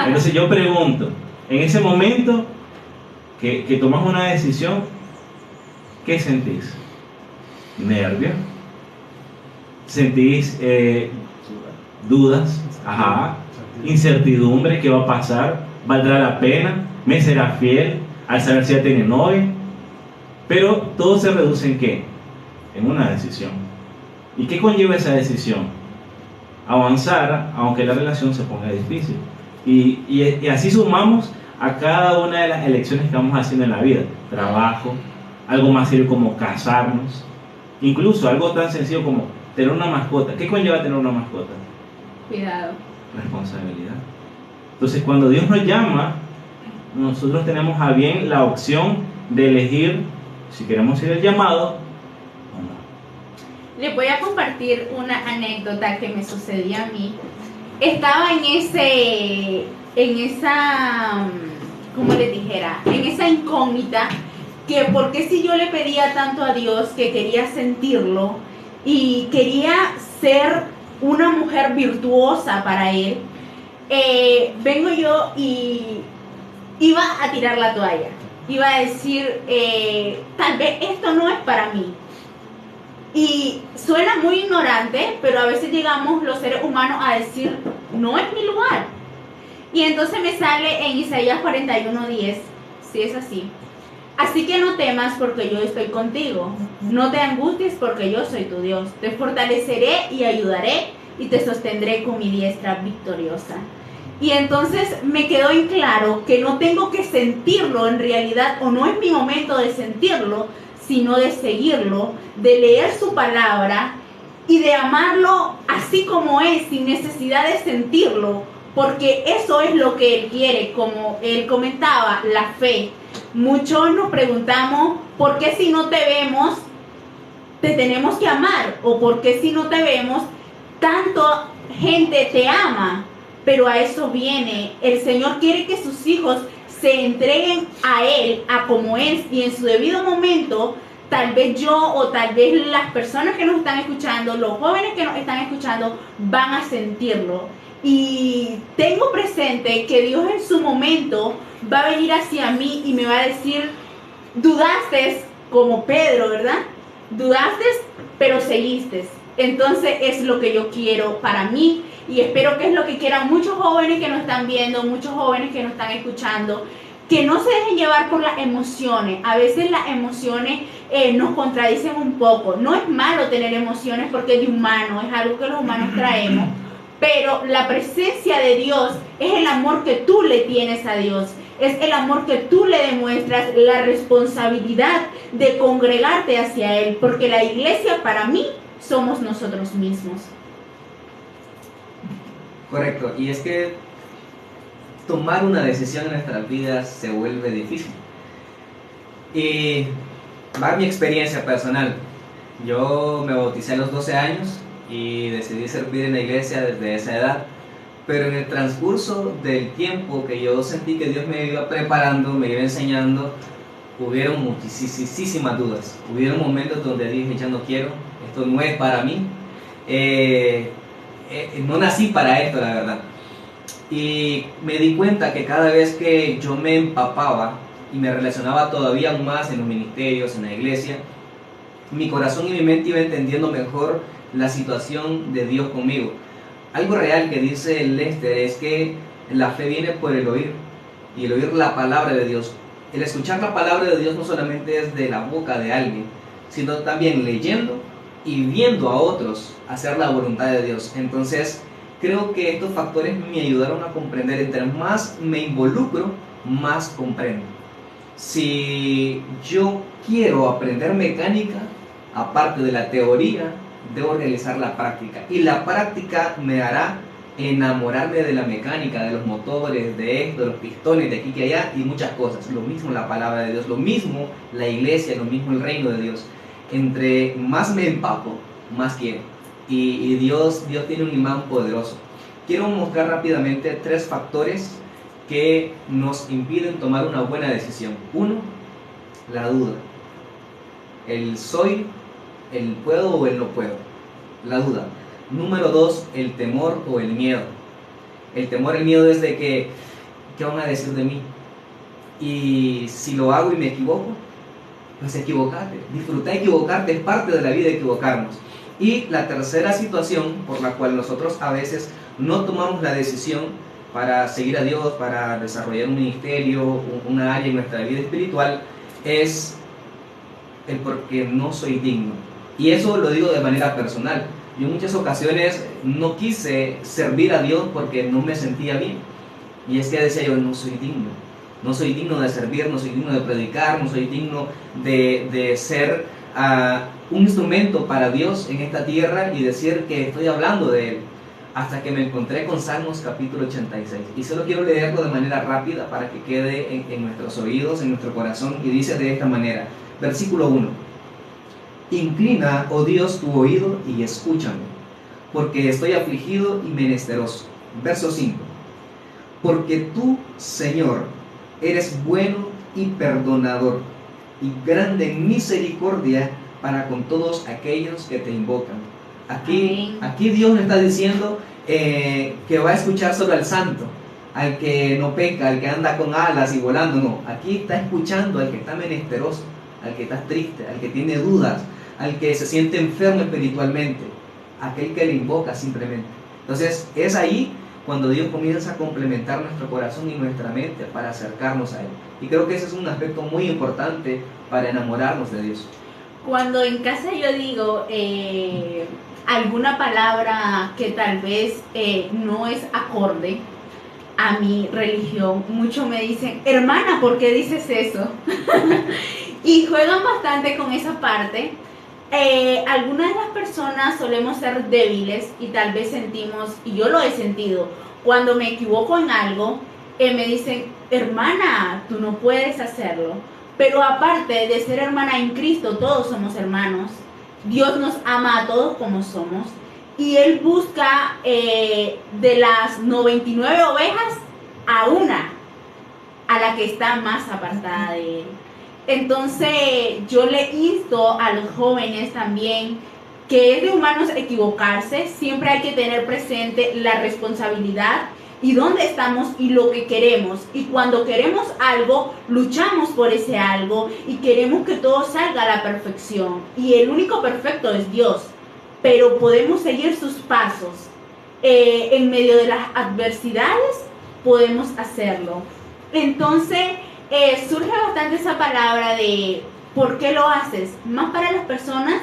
Entonces yo pregunto, en ese momento que tomas una decisión, ¿qué sentís? ¿Nervio? ¿Sentís dudas? Ajá. ¿Incertidumbre? ¿Qué va a pasar? ¿Valdrá la pena? ¿Me será fiel? Al saber si ya tiene novia. Pero todo se reduce ¿en qué? En una decisión. ¿Y qué conlleva esa decisión? Avanzar, aunque la relación se ponga difícil. Y así sumamos a cada una de las elecciones que vamos haciendo en la vida. Trabajo, algo más serio como casarnos, incluso algo tan sencillo como tener una mascota. ¿Qué conlleva tener una mascota? Cuidado. Responsabilidad. Entonces, cuando Dios nos llama, nosotros tenemos a bien la opción de elegir si queremos ser el llamado o no. Les voy a compartir una anécdota que me sucedió a mí. Estaba en esa, como les dijera, en esa incógnita, que por qué si yo le pedía tanto a Dios que quería sentirlo y quería ser una mujer virtuosa para Él, vengo yo y iba a tirar la toalla, iba a decir, tal vez esto no es para mí. Y suena muy ignorante, pero a veces llegamos los seres humanos a decir, no es mi lugar. Y entonces me sale en Isaías 41:10, si es así. Así que no temas porque yo estoy contigo. No te angusties porque yo soy tu Dios. Te fortaleceré y ayudaré y te sostendré con mi diestra victoriosa. Y entonces me quedó en claro que no tengo que sentirlo en realidad, o no es mi momento de sentirlo, sino de seguirlo, de leer su palabra y de amarlo así como es, sin necesidad de sentirlo, porque eso es lo que Él quiere. Como Él comentaba, la fe. Muchos nos preguntamos, ¿por qué si no te vemos te tenemos que amar? ¿O por qué si no te vemos tanto gente te ama? Pero a eso viene. El Señor quiere que sus hijos se entreguen a Él, a como es, y en su debido momento, tal vez yo o tal vez las personas que nos están escuchando, los jóvenes que nos están escuchando, van a sentirlo. Y tengo presente que Dios en su momento va a venir hacia mí y me va a decir, dudaste como Pedro, ¿verdad? Dudaste, pero seguiste. Entonces es lo que yo quiero para mí, y espero que es lo que quieran muchos jóvenes que nos están viendo, muchos jóvenes que nos están escuchando, que no se dejen llevar por las emociones. A veces las emociones nos contradicen un poco. No es malo tener emociones porque es de humano, es algo que los humanos traemos, pero la presencia de Dios es el amor que tú le tienes a Dios. Es el amor que tú le demuestras, la responsabilidad de congregarte hacia Él, porque la iglesia para mí somos nosotros mismos. Correcto, y es que tomar una decisión en nuestras vidas se vuelve difícil. Y va mi experiencia personal. Yo me bauticé a los 12 años y decidí servir en la iglesia desde esa edad. Pero en el transcurso del tiempo que yo sentí que Dios me iba preparando, me iba enseñando, hubieron muchísimas dudas. Hubieron momentos donde dije, ya no quiero, esto no es para mí. No nací para esto, la verdad. Y me di cuenta que cada vez que yo me empapaba y me relacionaba todavía más en los ministerios, en la iglesia, mi corazón y mi mente iba entendiendo mejor la situación de Dios conmigo. Algo real que dice Lester es que la fe viene por el oír, y el oír la palabra de Dios. El escuchar la palabra de Dios no solamente es de la boca de alguien, sino también leyendo y viendo a otros hacer la voluntad de Dios. Entonces, creo que estos factores me ayudaron a comprender. Entre más me involucro, más comprendo. Si yo quiero aprender mecánica, aparte de la teoría, debo realizar la práctica. Y la práctica me hará enamorarme de la mecánica, de los motores, de esto, de los pistones, de aquí que allá, y muchas cosas. Lo mismo la palabra de Dios, lo mismo la iglesia, lo mismo el reino de Dios. Entre más me empapo, más quiero. Y Dios tiene un imán poderoso. Quiero mostrar rápidamente 3 factores que nos impiden tomar una buena decisión. 1, la duda. El soy, el puedo o el no puedo. La duda. Número 2, el temor o el miedo. El temor, el miedo es de que, ¿qué van a decir de mí? Y si lo hago y me equivoco, pues equivocate. Disfruta equivocarte, es parte de la vida equivocarnos. Y la tercera situación por la cual nosotros a veces no tomamos la decisión para seguir a Dios, para desarrollar un ministerio, una área en nuestra vida espiritual, es el porque no soy digno. Y eso lo digo de manera personal. Yo en muchas ocasiones no quise servir a Dios porque no me sentía bien. Y es que decía yo, no soy digno. No soy digno de servir, no soy digno de predicar, no soy digno de ser un instrumento para Dios en esta tierra y decir que estoy hablando de Él. Hasta que me encontré con Salmos capítulo 86. Y solo quiero leerlo de manera rápida para que quede en nuestros oídos, en nuestro corazón. Y dice de esta manera, versículo 1. Inclina, oh Dios, tu oído y escúchame, porque estoy afligido y menesteroso. Verso 5. Porque tú, Señor, eres bueno y perdonador, y grande en misericordia para con todos aquellos que te invocan. Aquí Dios me está diciendo que va a escuchar solo al santo, al que no peca, al que anda con alas y volando. No, aquí está escuchando al que está menesteroso, al que está triste, al que tiene dudas, al que se siente enfermo espiritualmente, aquel que le invoca simplemente. Entonces es ahí cuando Dios comienza a complementar nuestro corazón y nuestra mente para acercarnos a Él. Y creo que ese es un aspecto muy importante para enamorarnos de Dios. Cuando en casa yo digo alguna palabra que tal vez no es acorde a mi religión, muchos me dicen, hermana, ¿por qué dices eso? Y juegan bastante con esa parte. Algunas de las personas solemos ser débiles y tal vez sentimos, y yo lo he sentido, cuando me equivoco en algo, me dicen, hermana, tú no puedes hacerlo. Pero aparte de ser hermana en Cristo, todos somos hermanos. Dios nos ama a todos como somos. Y Él busca de las 99 ovejas a una, a la que está más apartada de Él. Entonces yo le insto a los jóvenes también que es de humanos equivocarse. Siempre hay que tener presente la responsabilidad y dónde estamos y lo que queremos. Y cuando queremos algo, luchamos por ese algo y queremos que todo salga a la perfección. Y el único perfecto es Dios. Pero podemos seguir sus pasos. En medio de las adversidades podemos hacerlo. Entonces surge bastante esa palabra de ¿por qué lo haces? Más para las personas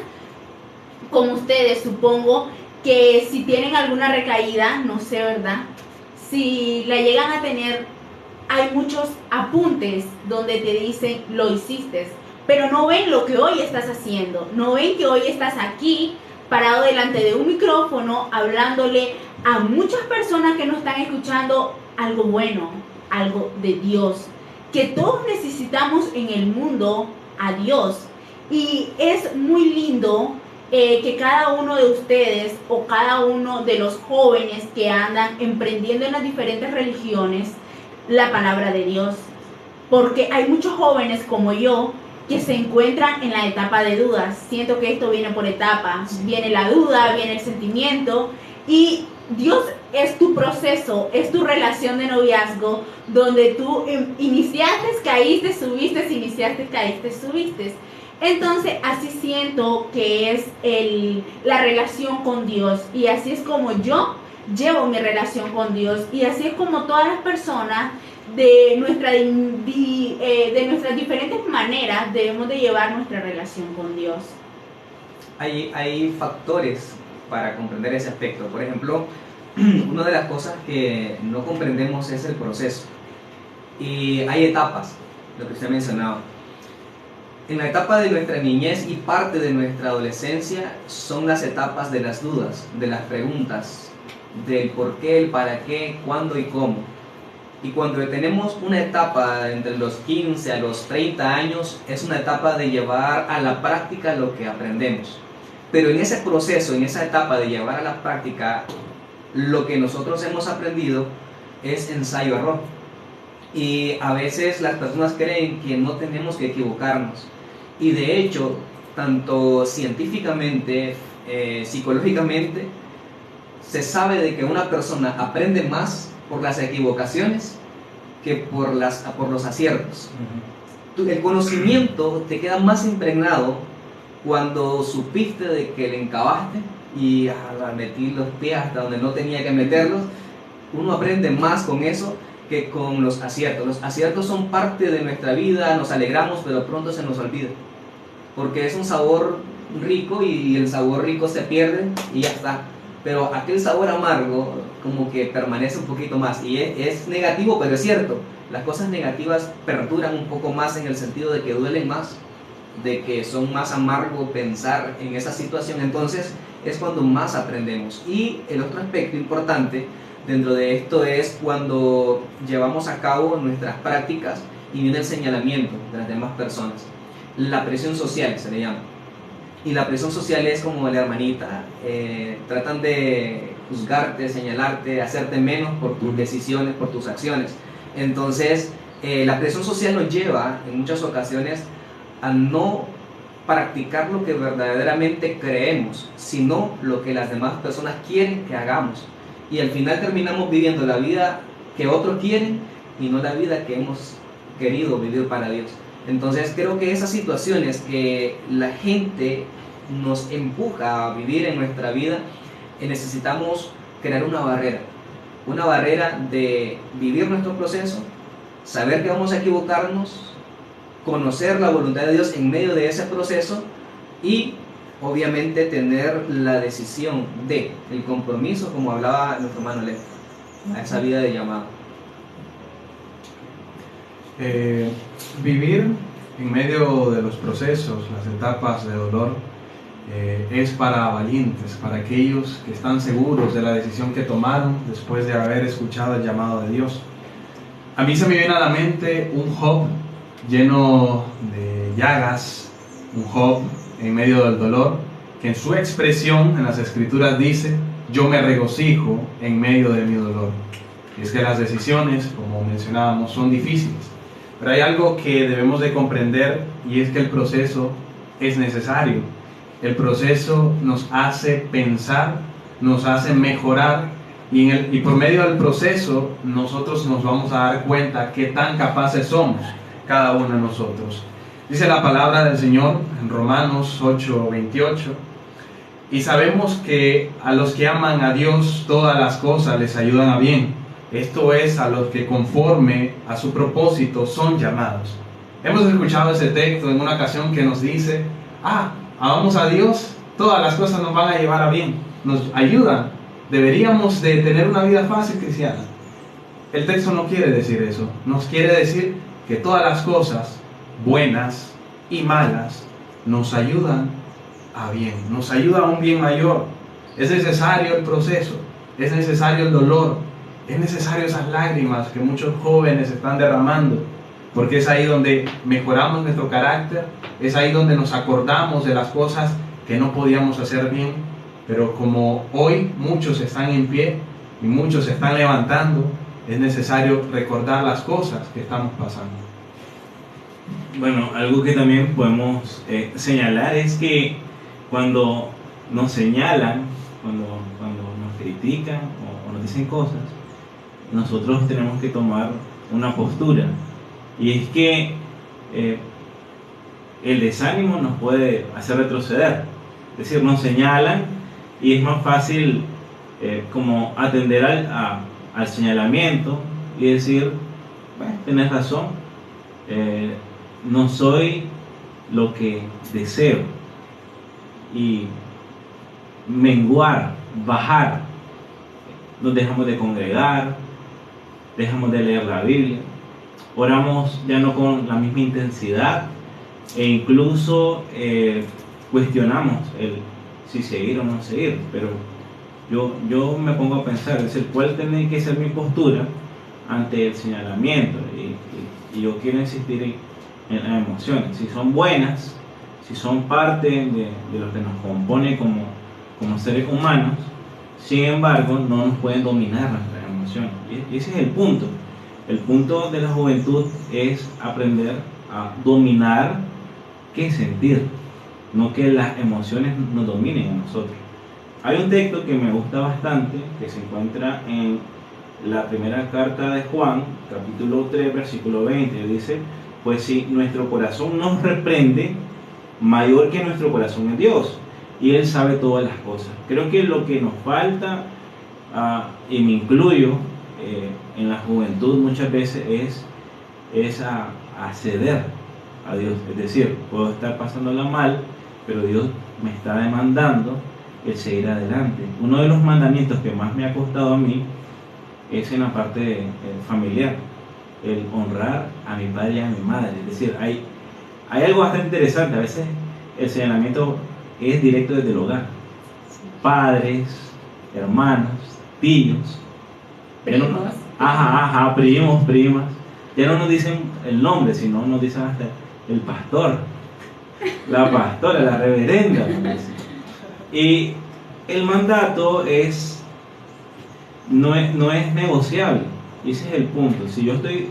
como ustedes, supongo, que si tienen alguna recaída, no sé, ¿verdad? Si la llegan a tener, hay muchos apuntes donde te dicen, lo hiciste, pero no ven lo que hoy estás haciendo, no ven que hoy estás aquí, parado delante de un micrófono, hablándole a muchas personas que nos están escuchando algo bueno, algo de Dios, que todos necesitamos en el mundo a Dios. Y es muy lindo que cada uno de ustedes o cada uno de los jóvenes que andan emprendiendo en las diferentes religiones, la palabra de Dios. Porque hay muchos jóvenes como yo que se encuentran en la etapa de dudas. Siento que esto viene por etapas. Viene la duda, viene el sentimiento. Y Dios es tu proceso, es tu relación de noviazgo, donde tú iniciaste, caíste, subiste, iniciaste, caíste, subiste. Entonces, así siento que es la relación con Dios. Y así es como yo llevo mi relación con Dios. Y así es como todas las personas de nuestras diferentes maneras debemos de llevar nuestra relación con Dios. Hay factores para comprender ese aspecto. Por ejemplo, una de las cosas que no comprendemos es el proceso. Y hay etapas, lo que usted mencionaba. En la etapa de nuestra niñez y parte de nuestra adolescencia son las etapas de las dudas, de las preguntas, del por qué, el para qué, cuándo y cómo. Y cuando tenemos una etapa entre los 15 a los 30 años, es una etapa de llevar a la práctica lo que aprendemos. Pero en ese proceso, en esa etapa de llevar a la práctica lo que nosotros hemos aprendido, es ensayo-error. Y a veces las personas creen que no tenemos que equivocarnos. Y de hecho, tanto científicamente, psicológicamente, se sabe de que una persona aprende más por las equivocaciones que por los aciertos. El conocimiento te queda más impregnado cuando supiste de que le encabaste y metí los pies hasta donde no tenía que meterlos. Uno aprende más con eso que con los aciertos. Los aciertos son parte de nuestra vida, nos alegramos, pero pronto se nos olvida, porque es un sabor rico y el sabor rico se pierde y ya está. Pero aquel sabor amargo como que permanece un poquito más, y es negativo, pero es cierto. Las cosas negativas perduran un poco más en el sentido de que duelen más, de que son más amargo pensar en esa situación. Entonces es cuando más aprendemos. Y el otro aspecto importante dentro de esto es cuando llevamos a cabo nuestras prácticas y viene el señalamiento de las demás personas. La presión social se le llama. Y la presión social es como la hermanita, tratan de juzgarte, señalarte, hacerte menos por tus decisiones, por tus acciones. Entonces, la presión social nos lleva en muchas ocasiones a no practicar lo que verdaderamente creemos, sino lo que las demás personas quieren que hagamos. Y al final terminamos viviendo la vida que otros quieren y no la vida que hemos querido vivir para Dios. Entonces creo que esas situaciones que la gente nos empuja a vivir en nuestra vida, necesitamos crear una barrera de vivir nuestro proceso, saber que vamos a equivocarnos, conocer la voluntad de Dios en medio de ese proceso y obviamente tener la decisión el compromiso, como hablaba nuestro hermano Leo, a esa vida de llamado. Vivir en medio de los procesos, las etapas de dolor, es para valientes, para aquellos que están seguros de la decisión que tomaron después de haber escuchado el llamado de Dios. A mí se me viene a la mente un Job lleno de llagas, un Job en medio del dolor, que en su expresión en las escrituras dice: yo me regocijo en medio de mi dolor. Y es que las decisiones, como mencionábamos, son difíciles, pero hay algo que debemos de comprender, y es que el proceso es necesario. El proceso nos hace pensar, nos hace mejorar, y por medio del proceso nosotros nos vamos a dar cuenta qué tan capaces somos cada uno de nosotros. Dice la palabra del Señor en Romanos 8:28: y sabemos que a los que aman a Dios todas las cosas les ayudan a bien, esto es, a los que conforme a su propósito son llamados. Hemos escuchado ese texto en una ocasión que nos dice: amamos a Dios, todas las cosas nos van a llevar a bien. nos ayudan. Deberíamos de tener una vida fácil cristiana. El texto no quiere decir eso. Nos quiere decir que todas las cosas buenas y malas nos ayudan a bien, nos ayuda a un bien mayor. Es necesario el proceso, es necesario el dolor, es necesario esas lágrimas que muchos jóvenes están derramando, porque es ahí donde mejoramos nuestro carácter, es ahí donde nos acordamos de las cosas que no podíamos hacer bien, pero como hoy muchos están en pie y muchos se están levantando, es necesario recordar las cosas que estamos pasando. Bueno, algo que también podemos señalar es que cuando nos señalan, cuando nos critican o nos dicen cosas, nosotros tenemos que tomar una postura. Y es que el desánimo nos puede hacer retroceder. Es decir, nos señalan y es más fácil como atender al señalamiento y decir, bueno, tenés razón, no soy lo que deseo, y menguar, bajar. Nos dejamos de congregar, dejamos de leer la Biblia, oramos ya no con la misma intensidad e incluso cuestionamos el si seguir o no seguir. Pero yo me pongo a pensar, es decir, ¿cuál tiene que ser mi postura ante el señalamiento? Y yo quiero insistir en las emociones, si son buenas, si son parte de lo que nos compone como seres humanos. Sin embargo, no nos pueden dominar nuestras emociones. Y ese es el punto. El punto de la juventud es aprender a dominar qué sentir, no que las emociones nos dominen a nosotros. Hay un texto que me gusta bastante, que se encuentra en la primera carta de Juan, capítulo 3, versículo 20. Dice, pues si nuestro corazón nos reprende, mayor que nuestro corazón es Dios, y Él sabe todas las cosas. Creo que lo que nos falta, y me incluyo en la juventud muchas veces, es a ceder a Dios. Es decir, puedo estar pasándola mal, pero Dios me está demandando el seguir adelante. Uno de los mandamientos que más me ha costado a mí es en la parte familiar, el honrar a mi padre y a mi madre. Es decir, hay algo bastante interesante. A veces el señalamiento es directo desde el hogar. Padres, hermanos, tíos, primos. Primos, primas. Ya no nos dicen el nombre, sino nos dicen hasta el pastor, la pastora, la reverenda. Y el mandato no es negociable. Y ese es el punto. Si yo estoy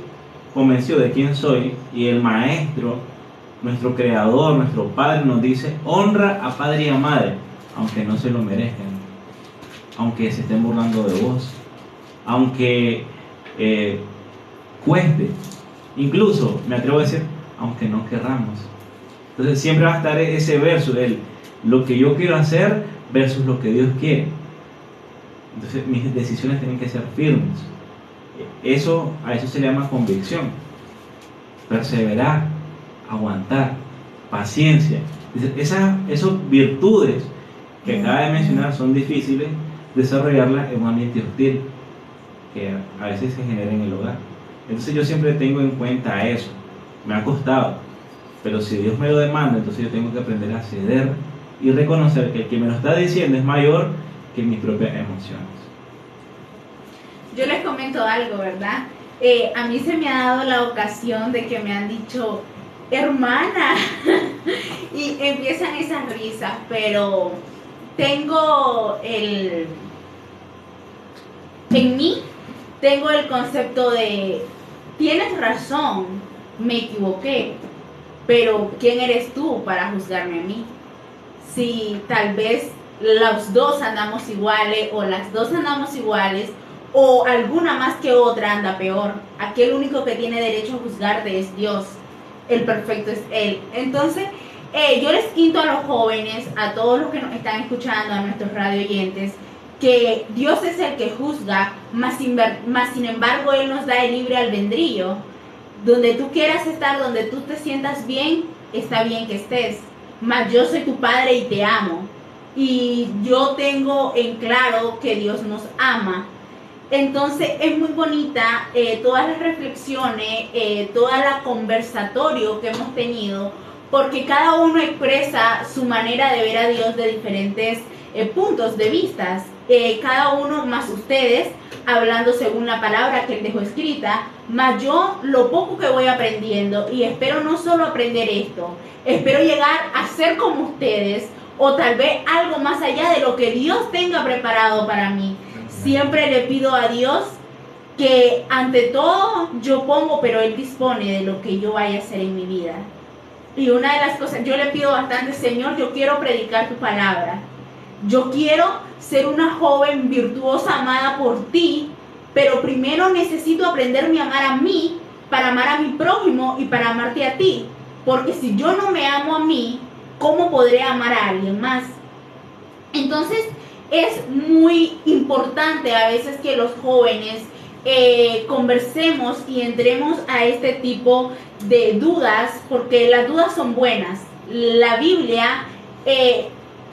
convencido de quién soy y el maestro, nuestro creador, nuestro padre nos dice, honra a padre y a madre, aunque no se lo merezcan, aunque se estén burlando de vos, aunque cueste, incluso me atrevo a decir, aunque no querramos. Entonces siempre va a estar ese verso, lo que yo quiero hacer versus lo que Dios quiere. Entonces mis decisiones tienen que ser firmes. A eso se le llama convicción. Perseverar, aguantar, paciencia. Esas virtudes que acaba de mencionar son difíciles desarrollarlas en un ambiente hostil que a veces se genera en el hogar. Entonces yo siempre tengo en cuenta eso. Me ha costado, pero si Dios me lo demanda, entonces yo tengo que aprender a ceder y reconocer que el que me lo está diciendo es mayor que mis propias emociones. Yo les comento algo, ¿verdad? A mí se me ha dado la ocasión de que me han dicho, hermana, y empiezan esas risas, pero en mí tengo el concepto de, tienes razón, me equivoqué, pero ¿quién eres tú para juzgarme a mí? Si tal vez los dos andamos iguales o las dos andamos iguales, o alguna más que otra anda peor, aquí el único que tiene derecho a juzgarte es Dios, el perfecto es Él. Entonces yo les insto a los jóvenes, a todos los que nos están escuchando, a nuestros radio oyentes, que Dios es el que juzga, más sin embargo Él nos da el libre albedrío. Donde tú quieras estar, donde tú te sientas bien, está bien que estés, mas yo soy tu padre y te amo. y yo tengo en claro que Dios nos ama. Entonces es muy bonita todas las reflexiones, todo el conversatorio que hemos tenido, porque cada uno expresa su manera de ver a Dios de diferentes puntos de vista. Cada uno, más ustedes, hablando según la palabra que él dejó escrita, más yo lo poco que voy aprendiendo, y espero no solo aprender esto, espero llegar a ser como ustedes, o tal vez algo más allá de lo que Dios tenga preparado para mí. Siempre le pido a Dios que ante todo yo pongo, pero Él dispone de lo que yo vaya a hacer en mi vida. Y una de las cosas, yo le pido bastante, Señor, yo quiero predicar tu palabra. Yo quiero ser una joven virtuosa amada por ti, pero primero necesito aprenderme a amar a mí, para amar a mi prójimo y para amarte a ti. Porque si yo no me amo a mí, ¿cómo podré amar a alguien más? Entonces, es muy importante a veces que los jóvenes conversemos y entremos a este tipo de dudas, porque las dudas son buenas. La Biblia,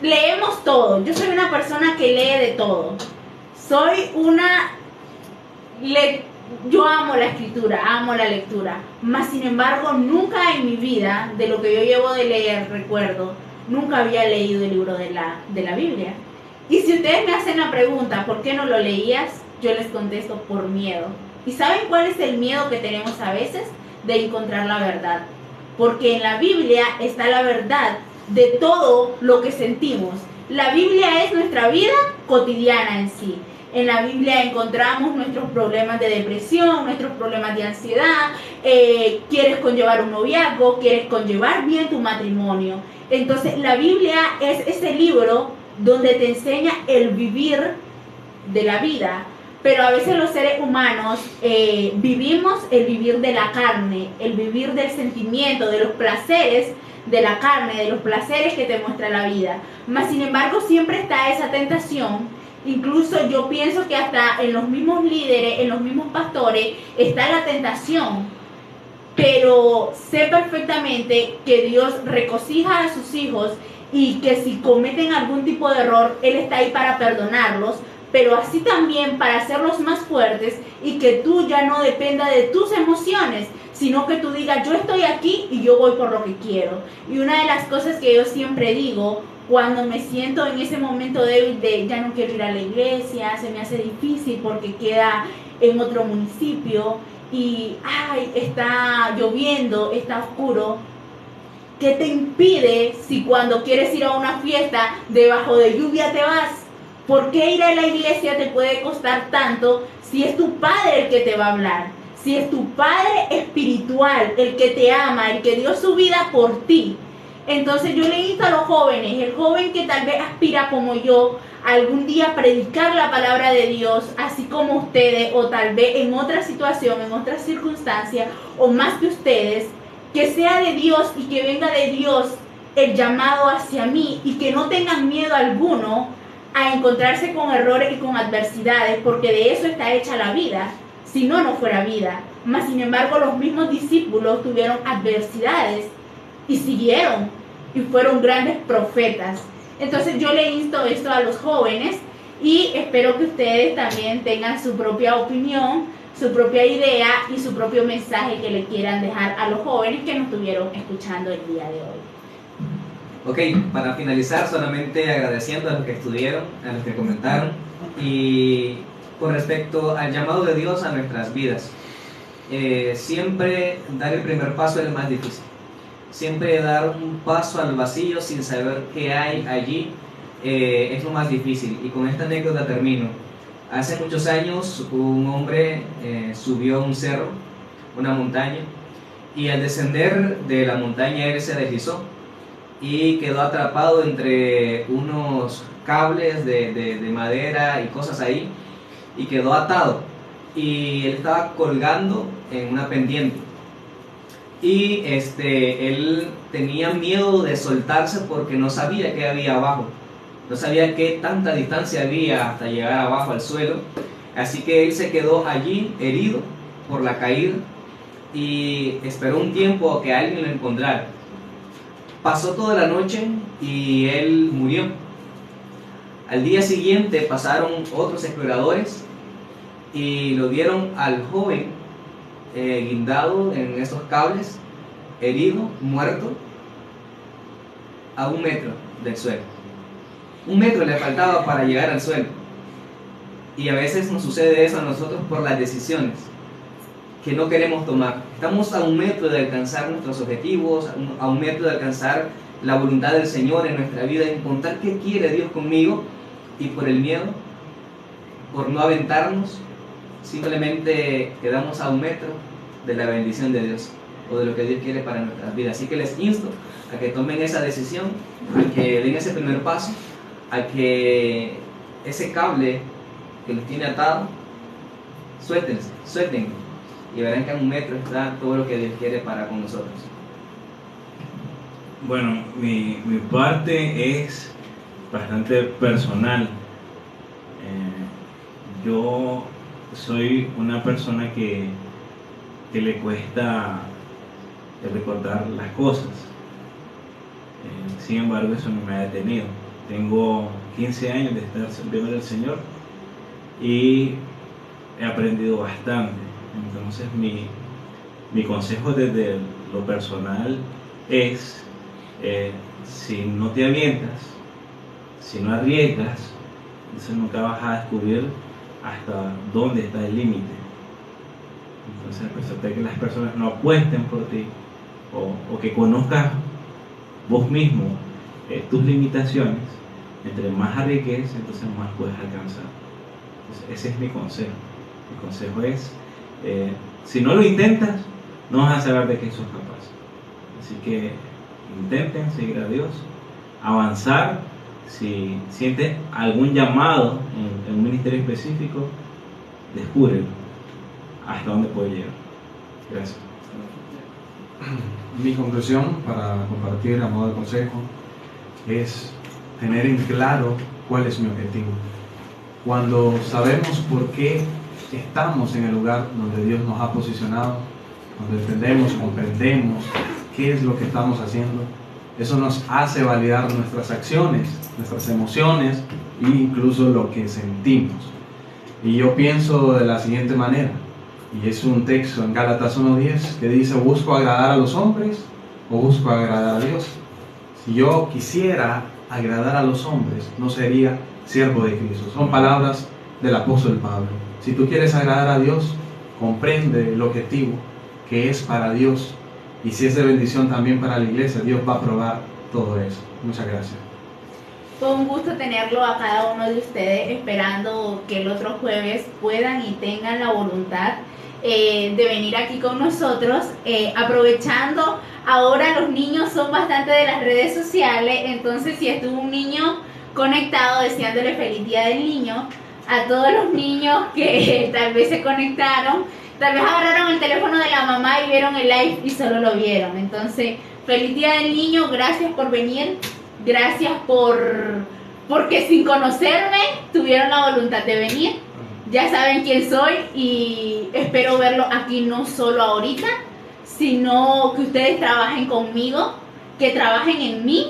leemos todo. Yo soy una persona que lee de todo. Yo amo la escritura, amo la lectura, mas sin embargo nunca en mi vida, de lo que yo llevo de leer, recuerdo, nunca había leído el libro de la Biblia. Y si ustedes me hacen la pregunta, ¿por qué no lo leías? Yo les contesto, por miedo. ¿Y saben cuál es el miedo que tenemos a veces? De encontrar la verdad. Porque en la Biblia está la verdad de todo lo que sentimos. La Biblia es nuestra vida cotidiana en sí. En la Biblia encontramos nuestros problemas de depresión, nuestros problemas de ansiedad, quieres conllevar un noviazgo, quieres conllevar bien tu matrimonio. Entonces la Biblia es ese libro donde te enseña el vivir de la vida, pero a veces los seres humanos vivimos el vivir de la carne, el vivir del sentimiento, de los placeres de la carne, de los placeres que te muestra la vida. Mas sin embargo siempre está esa tentación, incluso yo pienso que hasta en los mismos líderes, en los mismos pastores, está la tentación, pero sé perfectamente que Dios regocija a sus hijos y que si cometen algún tipo de error, Él está ahí para perdonarlos, pero así también para hacerlos más fuertes y que tú ya no dependa de tus emociones, sino que tú digas, yo estoy aquí y yo voy por lo que quiero. Y una de las cosas que yo siempre digo, cuando me siento en ese momento débil de ya no quiero ir a la iglesia, se me hace difícil porque queda en otro municipio y está lloviendo, está oscuro, ¿qué te impide si cuando quieres ir a una fiesta debajo de lluvia te vas? ¿Por qué ir a la iglesia te puede costar tanto si es tu padre el que te va a hablar? Si es tu padre espiritual, el que te ama, el que dio su vida por ti. Entonces yo le invito a los jóvenes, el joven que tal vez aspira como yo, algún día predicar la palabra de Dios, así como ustedes, o tal vez en otra situación, en otra circunstancia, o más que ustedes, que sea de Dios y que venga de Dios el llamado hacia mí y que no tengan miedo alguno a encontrarse con errores y con adversidades, porque de eso está hecha la vida, si no, no fuera vida. Mas sin embargo los mismos discípulos tuvieron adversidades y siguieron y fueron grandes profetas. Entonces yo le insto esto a los jóvenes y espero que ustedes también tengan su propia opinión, su propia idea y su propio mensaje que le quieran dejar a los jóvenes que nos estuvieron escuchando el día de hoy. Ok, para finalizar solamente agradeciendo a los que estuvieron, a los que comentaron y con respecto al llamado de Dios a nuestras vidas. Siempre dar el primer paso es el más difícil. Siempre dar un paso al vacío sin saber qué hay allí es lo más difícil. Y con esta anécdota termino. Hace muchos años un hombre subió a un cerro, una montaña, y al descender de la montaña él se deslizó y quedó atrapado entre unos cables de madera y cosas ahí, y quedó atado, y él estaba colgando en una pendiente, y él tenía miedo de soltarse porque no sabía qué había abajo, no sabía qué tanta distancia había hasta llegar abajo al suelo, así que él se quedó allí herido por la caída y esperó un tiempo a que alguien lo encontrara. Pasó toda la noche y él murió. Al día siguiente pasaron otros exploradores y lo dieron al joven guindado en esos cables, herido, muerto, a 1 metro del suelo. 1 metro le faltaba para llegar al suelo. Y a veces nos sucede eso a nosotros por las decisiones que no queremos tomar. Estamos a 1 metro de alcanzar nuestros objetivos, a 1 metro de alcanzar la voluntad del Señor en nuestra vida, en contar qué quiere Dios conmigo, y por el miedo, por no aventarnos, simplemente quedamos a 1 metro de la bendición de Dios o de lo que Dios quiere para nuestras vidas. Así que les insto a que tomen esa decisión, a que den ese primer paso, a que ese cable que los tiene atado, suelten, y verán que a 1 metro está todo lo que Dios quiere para con nosotros. Bueno, mi parte es bastante personal. Yo soy una persona que le cuesta recordar las cosas. Sin embargo, eso no me ha detenido. Tengo 15 años de estar sirviendo al Señor y he aprendido bastante. Entonces, mi consejo desde lo personal es, si no te avientas, si no arriesgas, entonces nunca vas a descubrir hasta dónde está el límite. Entonces, a pesar de que las personas no apuesten por ti o que conozcas vos mismo tus limitaciones, entre más arriesgues, entonces más puedes alcanzar. Entonces, ese es mi consejo. Mi consejo es, si no lo intentas, no vas a saber de qué sos capaz. Así que intenten seguir a Dios, avanzar. Si sientes algún llamado en un ministerio específico, descúbrelo hasta dónde puede llegar. Gracias. Mi conclusión para compartir a modo de consejo es tener en claro cuál es mi objetivo. Cuando sabemos por qué estamos en el lugar donde Dios nos ha posicionado, cuando entendemos, comprendemos qué es lo que estamos haciendo, eso nos hace validar nuestras acciones, nuestras emociones e incluso lo que sentimos. Y yo pienso de la siguiente manera, y es un texto en Gálatas 1:10 que dice: ¿busco agradar a los hombres o busco agradar a Dios? Si yo quisiera agradar a los hombres, no sería siervo de Cristo. Son palabras del apóstol Pablo. Si tú quieres agradar a Dios, comprende el objetivo, que es para Dios, y si es de bendición también para la iglesia, Dios va a probar todo eso. Muchas gracias. Fue un gusto tenerlo a cada uno de ustedes, esperando que el otro jueves puedan y tengan la voluntad de venir aquí con nosotros, aprovechando. Ahora los niños son bastante de las redes sociales, entonces si estuvo un niño conectado, deseándole feliz día del niño a todos los niños que tal vez se conectaron, tal vez agarraron el teléfono de la mamá y vieron el live y solo lo vieron. Entonces, feliz día del niño, gracias por venir, gracias porque sin conocerme tuvieron la voluntad de venir. Ya saben quién soy y espero verlo aquí no solo ahorita, sino que ustedes trabajen conmigo, que trabajen en mí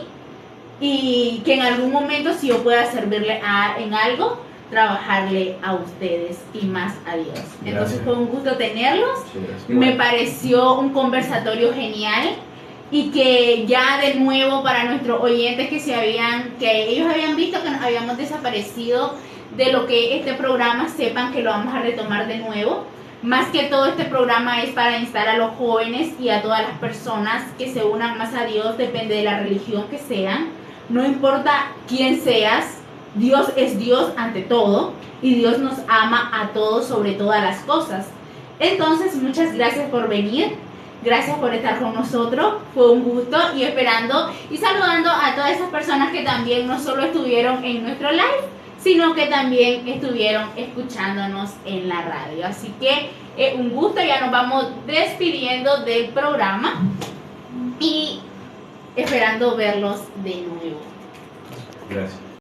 y que en algún momento, si yo pueda servirle en algo, trabajarle a ustedes y más a Dios. Entonces fue un gusto tenerlos. Me pareció un conversatorio genial y que ya de nuevo para nuestros oyentes que ellos habían visto que nos habíamos desaparecido de lo que este programa, sepan que lo vamos a retomar de nuevo. Más que todo, este programa es para instar a los jóvenes y a todas las personas que se unan más a Dios, depende de la religión que sean, no importa quién seas, Dios es Dios ante todo y Dios nos ama a todos sobre todas las cosas. Entonces, muchas gracias por venir, gracias por estar con nosotros, fue un gusto, y esperando y saludando a todas esas personas que también no solo estuvieron en nuestro live, sino que también estuvieron escuchándonos en la radio. Así que un gusto, ya nos vamos despidiendo del programa y esperando verlos de nuevo. Gracias.